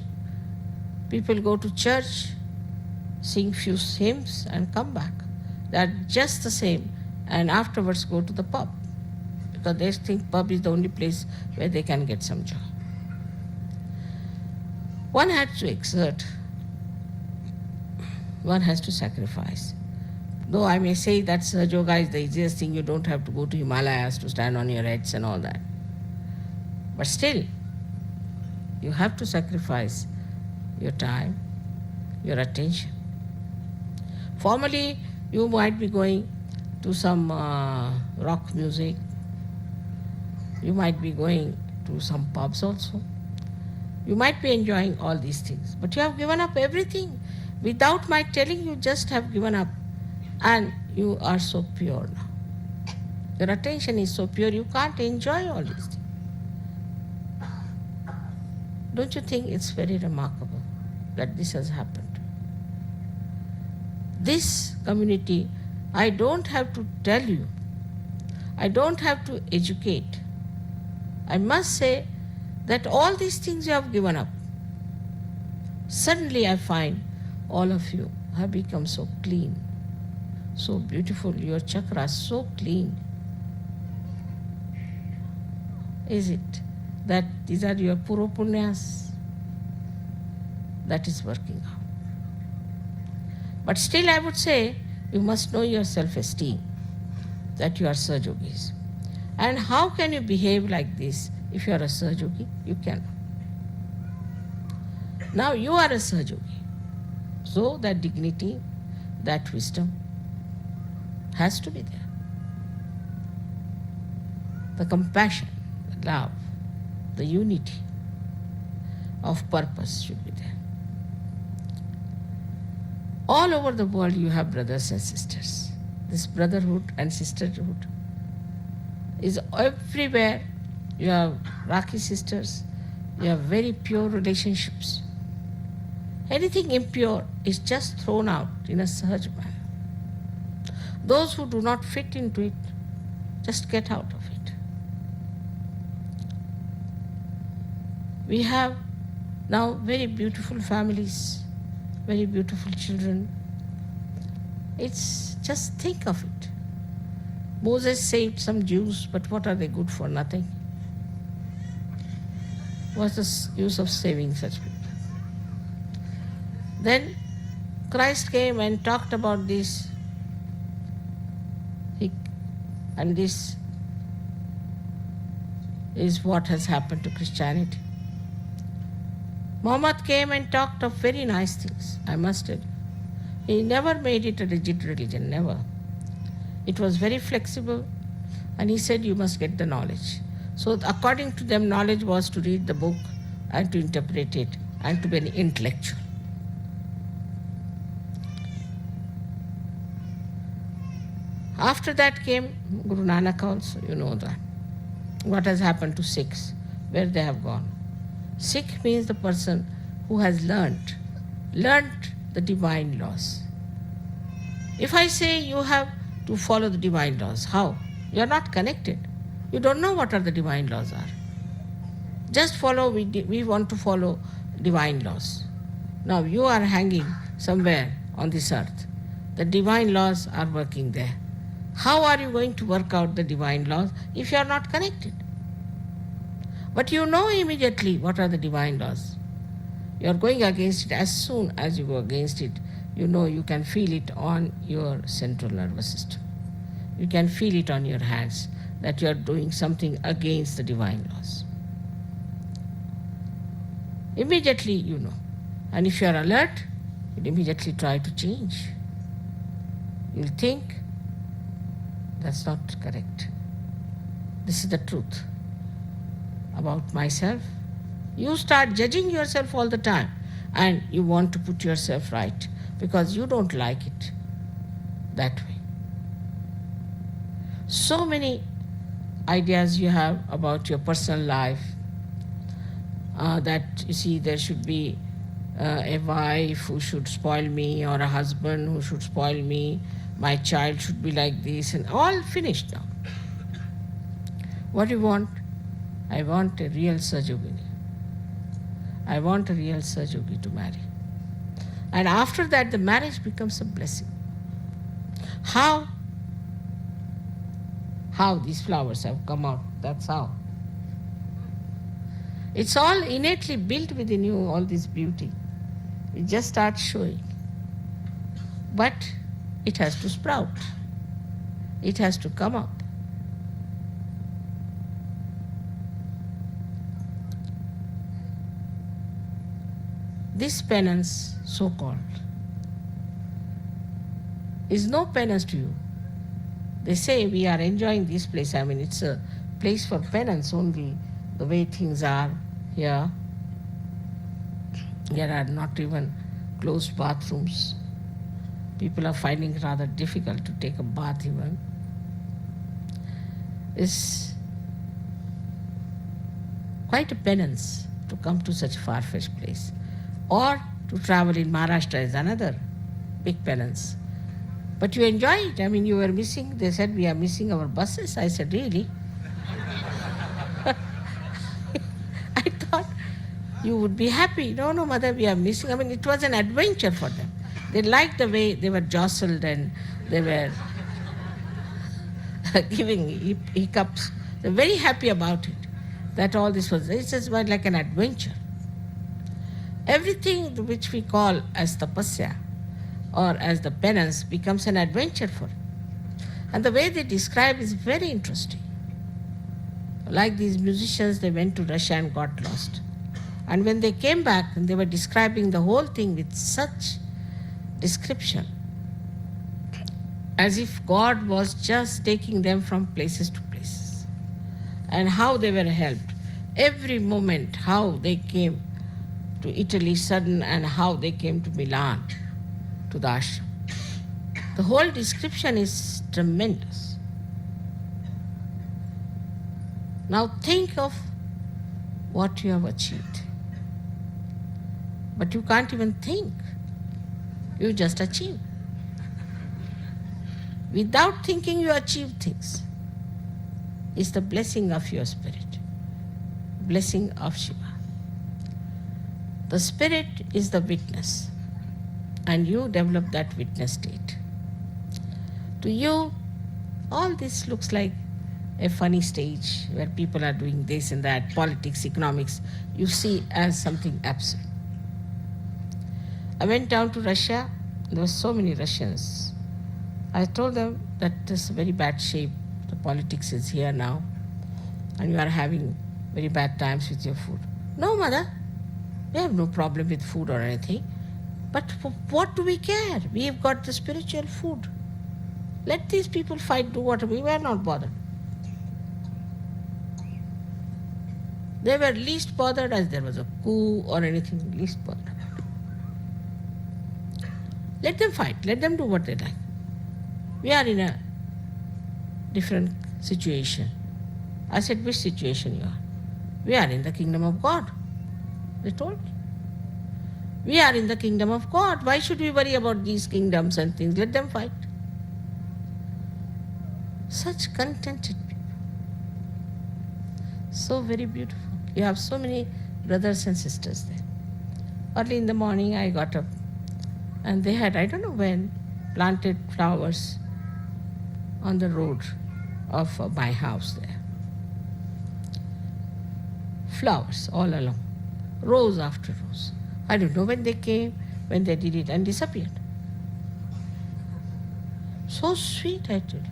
People go to church, sing few hymns and come back. They are just the same, and afterwards go to the pub because they think pub is the only place where they can get some joy. One has to exert. One has to sacrifice. Though I may say that Sahaj Yoga is the easiest thing, you don't have to go to Himalayas to stand on your heads and all that. But still, you have to sacrifice your time, your attention. Formerly, you might be going to some rock music. You might be going to some pubs also. You might be enjoying all these things. But you have given up everything. Without my telling, you just have given up. And you are so pure now. Your attention is so pure, you can't enjoy all these things. Don't you think it's very remarkable that this has happened? This community, I don't have to tell you. I don't have to educate. I must say that all these things you have given up. Suddenly I find all of you have become so clean, so beautiful, your chakras so clean. Is it that these are your puro punyas? That is working out. But still I would say, you must know your self-esteem, that you are Sahajogis. And how can you behave like this if you are a Sahajogi? You cannot. Now you are a Sahajogi. So that dignity, that wisdom has to be there. The compassion, the love, the unity of purpose should be there. All over the world you have brothers and sisters. This brotherhood and sisterhood is everywhere. You have Rakhi sisters, you have very pure relationships. Anything impure is just thrown out in a Sahaj manner. Those who do not fit into it, just get out of it. We have now very beautiful families, very beautiful children. It's just think of it. Moses saved some Jews, but what are they good for? Nothing. What's the use of saving such people? Then Christ came and talked about this. And this is what has happened to Christianity. Muhammad came and talked of very nice things, I must tell you. He never made it a rigid religion, never. It was very flexible, and he said you must get the knowledge. So according to them, knowledge was to read the book and to interpret it and to be an intellectual. After that came Guru Nanak also, you know that. What has happened to Sikhs, where they have gone. Sikh means the person who has learnt the divine laws. If I say you have to follow the divine laws, how? You are not connected. You don't know what are the divine laws are. Just follow, we want to follow divine laws. Now you are hanging somewhere on this earth. The divine laws are working there. How are you going to work out the divine laws if you are not connected? But you know immediately what are the divine laws. You are going against it. As soon as you go against it, you know you can feel it on your central nervous system. You can feel it on your hands that you are doing something against the divine laws. Immediately you know. And if you are alert, you immediately try to change. You'll think, that's not correct. This is the truth about myself. You start judging yourself all the time and you want to put yourself right because you don't like it that way. So many ideas you have about your personal life, that you see there should be a wife who should spoil me or a husband who should spoil me, my child should be like this, and all finished now. What do you want? I want a real Sahajogini. I want a real Sahajogi to marry. And after that, the marriage becomes a blessing. How? How these flowers have come out, that's how. It's all innately built within you, all this beauty. It just starts showing. But it has to sprout. It has to come up. This penance, so-called, is no penance to you. They say we are enjoying this place. I mean, it's a place for penance only, the way things are here. There are not even closed bathrooms. People are finding it rather difficult to take a bath even. It's quite a penance to come to such a far-fetched place. Or to travel in Maharashtra is another big penance. But you enjoy it. I mean, you were missing, they said we are missing our buses. I said, really? I thought you would be happy. No, mother, we are missing. I mean, it was an adventure for them. They liked the way they were jostled and they were giving hiccups. They're very happy about it. That all this was, it's just like an adventure. Everything which we call as tapasya or as the penance becomes an adventure for him. And the way they describe is very interesting. Like these musicians, they went to Russia and got lost. And when they came back, they were describing the whole thing with such description, as if God was just taking them from places to places, and how they were helped. Every moment, how they came to Italy sudden, and how they came to Milan, to the ashram. The whole description is tremendous. Now think of what you have achieved. But you can't even think. You just achieve. Without thinking, you achieve things. It's the blessing of your spirit, blessing of Shiva. The spirit is the witness, and you develop that witness state. To you, all this looks like a funny stage where people are doing this and that, politics, economics, you see as something absurd. I went down to Russia. There were so many Russians. I told them that this is very bad shape. The politics is here now, and you are having very bad times with your food. No, mother, we have no problem with food or anything. But for what do we care? We have got the spiritual food. Let these people fight, do whatever. We were not bothered. They were least bothered as there was a coup or anything, least bothered. Let them fight. Let them do what they like. We are in a different situation. I said, which situation you are? We are in the kingdom of God. They told me. We are in the kingdom of God. Why should we worry about these kingdoms and things? Let them fight. Such contented people. So very beautiful. You have so many brothers and sisters there. Early in the morning I got up, and they had, I don't know when, planted flowers on the road of my house there. Flowers all along, rows after rows. I don't know when they came, when they did it, and disappeared. So sweet, I tell you.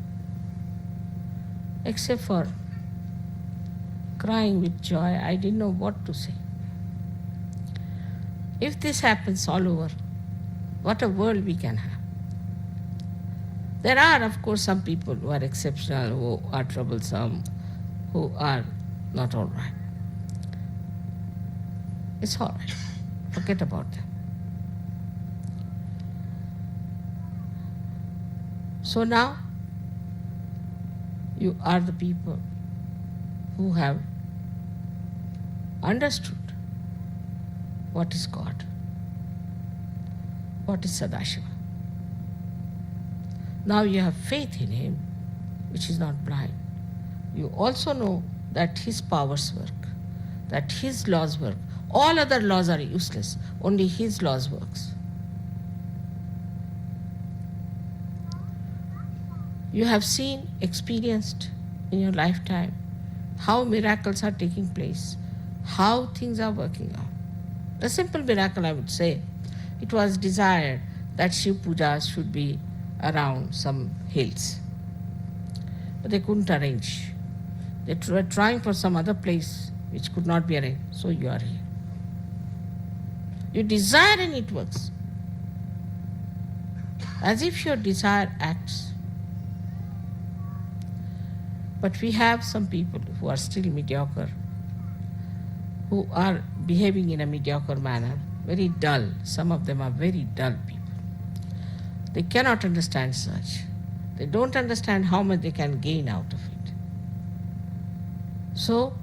Except for crying with joy, I didn't know what to say. If this happens all over, what a world we can have. There are, of course, some people who are exceptional, who are troublesome, who are not all right. It's all right. Forget about them. So now, you are the people who have understood what is God, what is Sadashiva. Now you have faith in Him, which is not blind. You also know that His powers work, that His laws work. All other laws are useless. Only His laws works. You have seen, experienced in your lifetime how miracles are taking place, how things are working out. A simple miracle, I would say, it was desired that Shiv Pujas should be around some hills. But they couldn't arrange. They were trying for some other place which could not be arranged. So you are here. You desire and it works. As if your desire acts. But we have some people who are still mediocre, who are behaving in a mediocre manner, very dull. Some of them are very dull people. They cannot understand such. They don't understand how much they can gain out of it. So,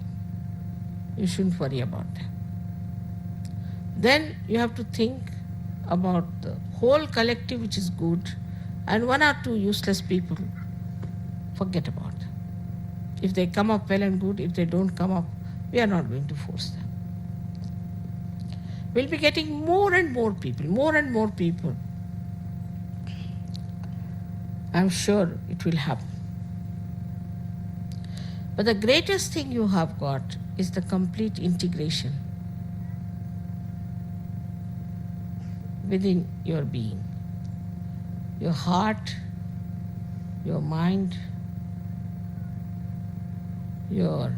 you shouldn't worry about them. Then you have to think about the whole collective which is good, and one or two useless people, forget about them. If they come up well and good, if they don't come up, we are not going to force them. We'll be getting more and more people, more and more people. I'm sure it will happen. But the greatest thing you have got is the complete integration within your being. your heart, your mind, your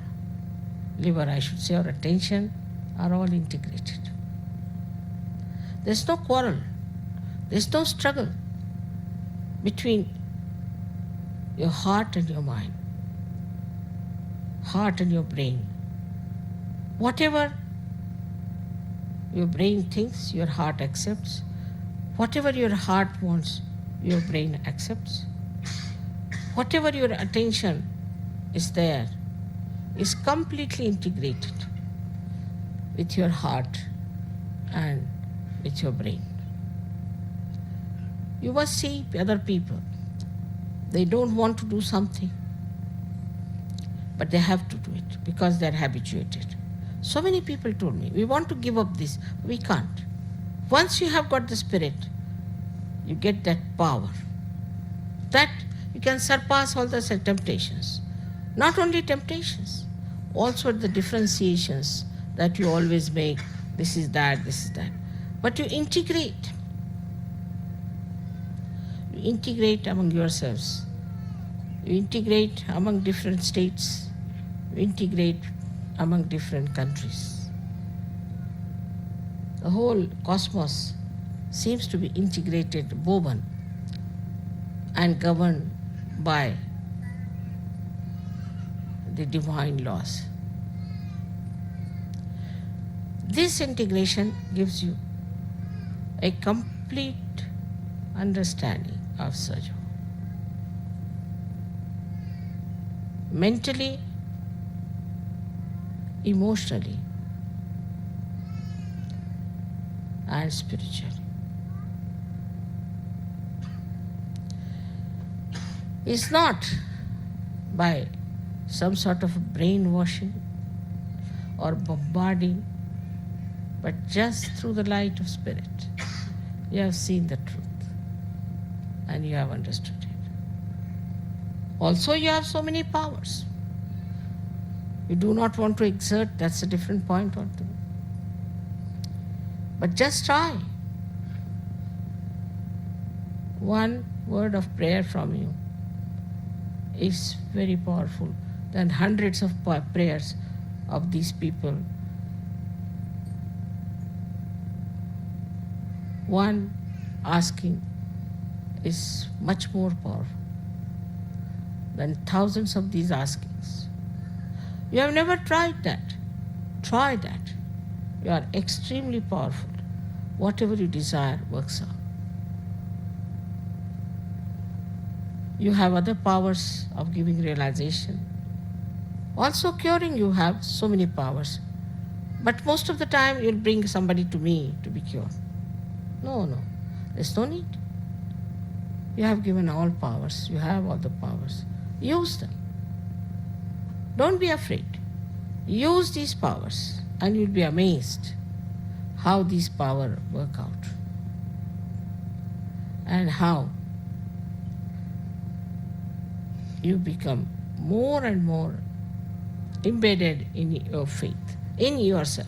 liver, I should say, or attention are all integrated. There's no quarrel, there's no struggle between your heart and your mind, heart and your brain. Whatever your brain thinks, your heart accepts. Whatever your heart wants, your brain accepts. Whatever your attention is there is completely integrated with your heart and with your brain. You must see other people. They don't want to do something, but they have to do it because they're habituated. So many people told me, we want to give up this. We can't. Once you have got the spirit, you get that power. That you can surpass all the temptations. Not only temptations, also the differentiations that you always make. This is that, this is that. But you integrate. You integrate among yourselves. You integrate among different states. You integrate among different countries. The whole cosmos seems to be integrated, woven, and governed by the divine laws. This integration gives you a complete understanding of Sahajya. Mentally, emotionally, and spiritually. It's not by some sort of brainwashing or bombarding, but just through the light of spirit. You have seen the truth and you have understood it. Also, you have so many powers. You do not want to exert, that's a different point altogether. But just try. One word of prayer from you is very powerful than hundreds of prayers of these people. One asking is much more powerful than thousands of these askings. You have never tried that. Try that. You are extremely powerful. Whatever you desire works out. You have other powers of giving realization. Also curing, you have so many powers. But most of the time you'll bring somebody to me to be cured. No, there's no need. You have given all powers. You have all the powers. Use them. Don't be afraid. Use these powers and you'll be amazed how these powers work out and how you become more and more embedded in your faith, in yourself.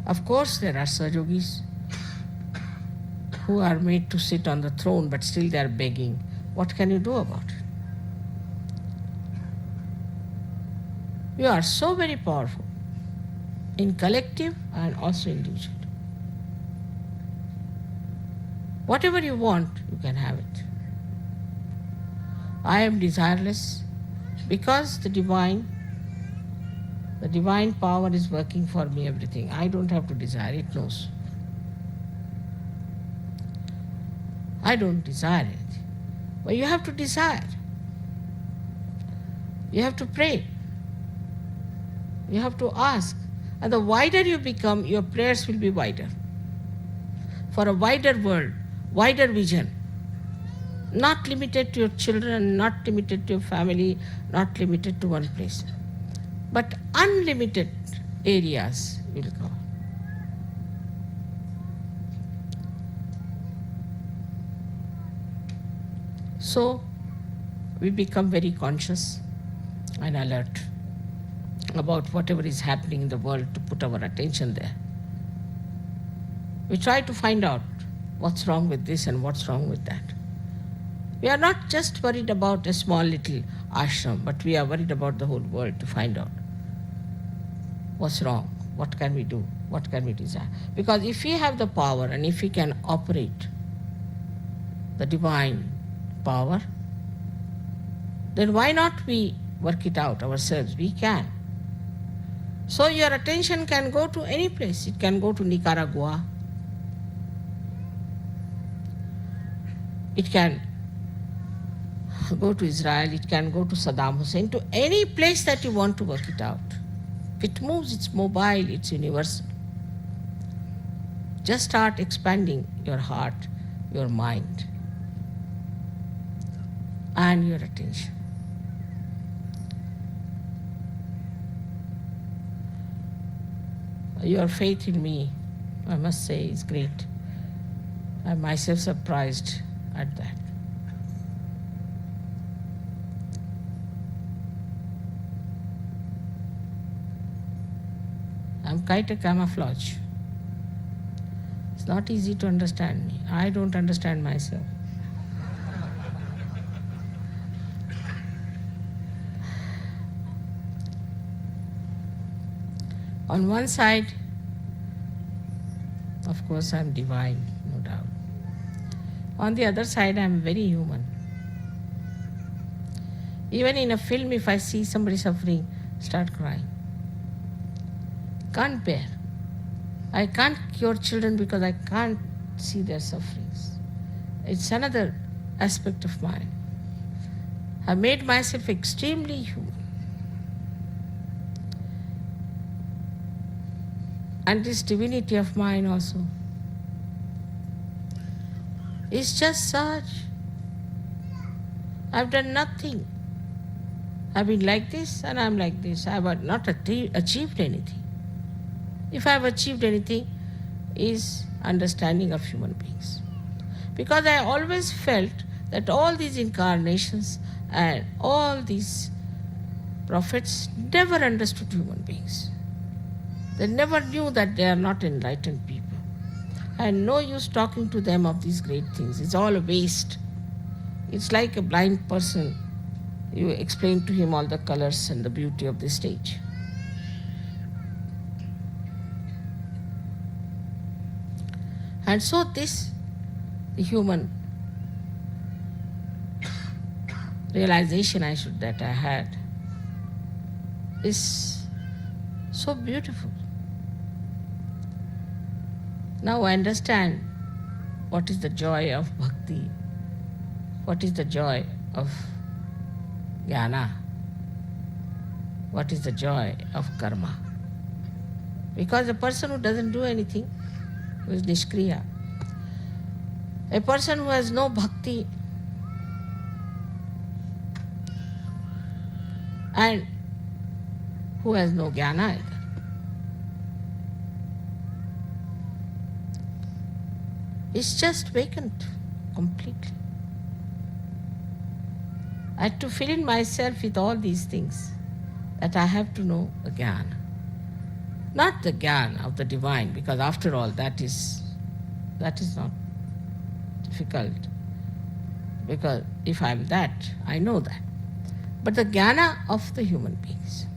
Of course, there are Sahajogis who are made to sit on the throne, but still they are begging. What can you do about it? You are so very powerful in collective and also individual. Whatever you want, you can have it. I am desireless because the divine power is working for me, everything. I don't have to desire, it knows. I don't desire it. But you have to desire. You have to pray. You have to ask. And the wider you become, your prayers will be wider. For a wider world, wider vision. Not limited to your children, not limited to your family, not limited to one place. But unlimited areas will go. So, we become very conscious and alert about whatever is happening in the world to put our attention there. We try to find out what's wrong with this and what's wrong with that. We are not just worried about a small little ashram, but we are worried about the whole world to find out what's wrong, what can we do, what can we desire. Because if we have the power and if we can operate the divine power, then why not we work it out ourselves? We can. So your attention can go to any place. It can go to Nicaragua. It can go to Israel. It can go to Saddam Hussein, to any place that you want to work it out. If it moves, it's mobile, it's universal. Just start expanding your heart, your mind, and your attention. Your faith in me, I must say, is great. I'm myself surprised at that. I'm quite a camouflage. It's not easy to understand me. I don't understand myself. On one side, of course, I'm divine, no doubt. On the other side, I'm very human. Even in a film, if I see somebody suffering, start crying. Can't bear. I can't cure children because I can't see their sufferings. It's another aspect of mine. I made myself extremely human. And this divinity of mine also is just such. I've done nothing. I've been like this and I'm like this. I have not achieved anything. If I've achieved anything, is understanding of human beings. Because I always felt that all these incarnations and all these prophets never understood human beings. They never knew that they are not enlightened people. And no use talking to them of these great things. It's all a waste. It's like a blind person. You explain to him all the colors and the beauty of the stage. And so this human realization that I had is so beautiful. Now I understand what is the joy of bhakti, what is the joy of jnana, what is the joy of karma. Because a person who doesn't do anything, who is nishkriya, a person who has no bhakti and who has no jnana either, is just vacant completely. I had to fill in myself with all these things, that I have to know the jnana. Not the jnana of the divine, because after all that is not difficult. Because if I'm that, I know that. But the jnana of the human beings,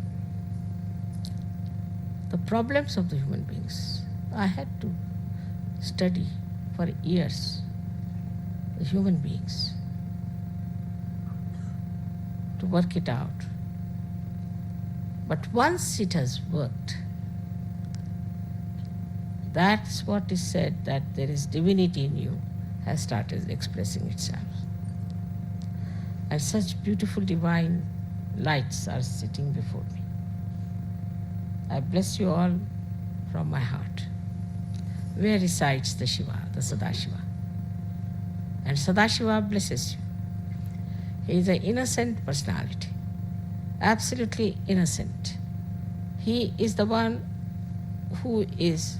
the problems of the human beings, I had to study for years the human beings to work it out. But once it has worked, that's what is said, that there is divinity in you, has started expressing itself. And such beautiful divine lights are sitting before me. I bless you all from my heart. Where resides the Shiva, the Sadashiva? And Sadashiva blesses you. He is an innocent personality, absolutely innocent. He is the one who is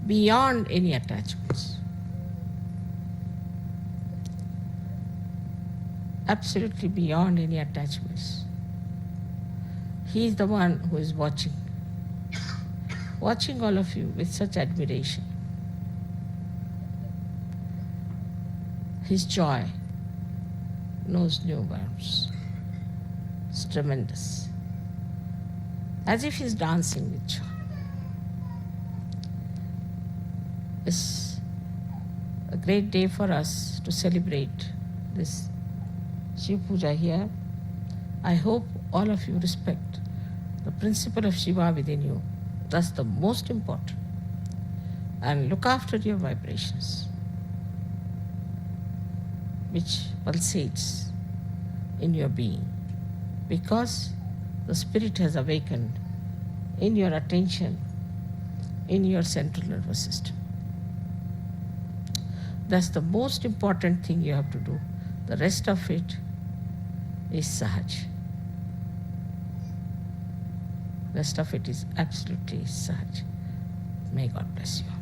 beyond any attachments. Absolutely beyond any attachments. He is the one who is watching all of you with such admiration. His joy knows no bounds. It's tremendous. As if he's dancing with joy. It's a great day for us to celebrate this Shiv Puja here. I hope all of you respect the principle of Shiva within you. That's the most important. And look after your vibrations, which pulsates in your being, because the spirit has awakened in your attention, in your central nervous system. That's the most important thing you have to do. The rest of it is Sahaj. Rest of it is absolutely Sahaj. May God bless you.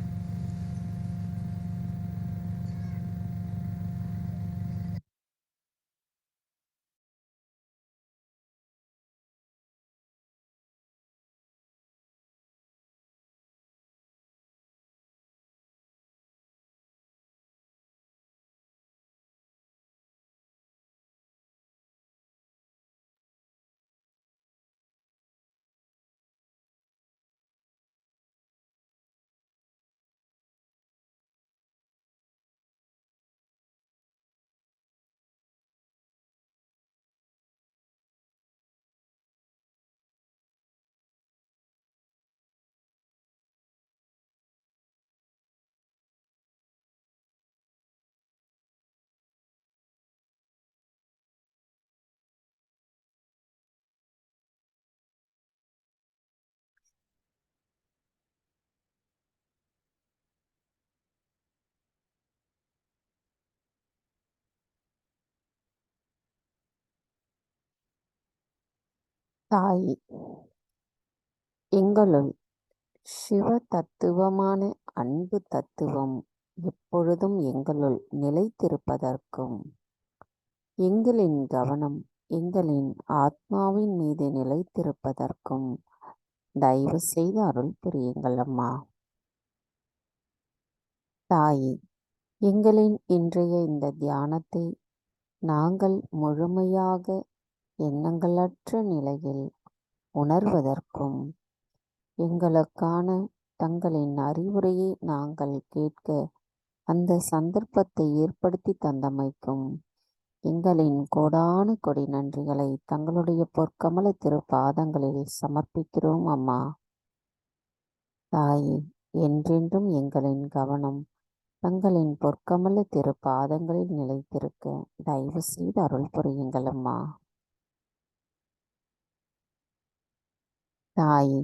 தாய், எங்களுள் சிவ தத்துவமான அன்பு தத்துவம் எப்பொழுதும் எங்களுள் நிலைத்திருப்பதற்கும், எங்களின் கவனம் எங்களின் ஆத்மாவின் மீது நிலைத்திருப்பதற்கும் தயவு செய்து அருள் புரியுங்கள் அம்மா. தாயே, எங்களின் இன்றைய இந்த தியானத்தை நாங்கள் முழுமையாக எண்ணங்களற்ற நிலையில் உணர்வதற்கும், எங்களுக்கான தங்களின் அறிவுரையை நாங்கள் கேட்க அந்த சந்தர்ப்பத்தை ஏற்படுத்தி தந்தமைக்கும் எங்களின் கோடானு கொடி நன்றிகளை தங்களுடைய பொற்கமல திருப்பாதங்களில் சமர்ப்பிக்கிறோம் அம்மா. தாயே, என்றென்றும் எங்களின் கவனம் தங்களின் பொற்கமல திருப்பாதங்களில் நிலைத்திருக்க தயவு செய்து அருள் புரியுங்கள் அம்மா. தாயே,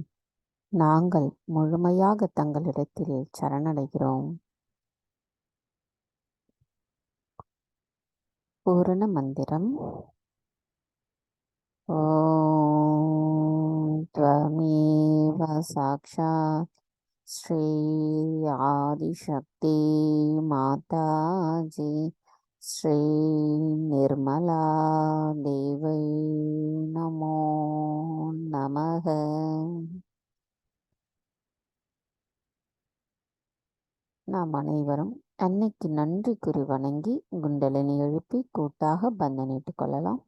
நாங்கள் முழுமையாக தங்களிடத்தில் சரணடைகிறோம். பூரண மந்திரம். ஓம் த்வமேவ சாக்ஷாத் ஸ்ரீ ஆதிசக்தி மாதாஜி ஸ்ரீ நிர்மலா தேவை நமோ நமக. நாம் அனைவரும் அன்னைக்கு நன்றி கூறி வணங்கி குண்டலினி எழுப்பி கூட்டாக பந்தனிட்டுக் கொள்ளலாம்.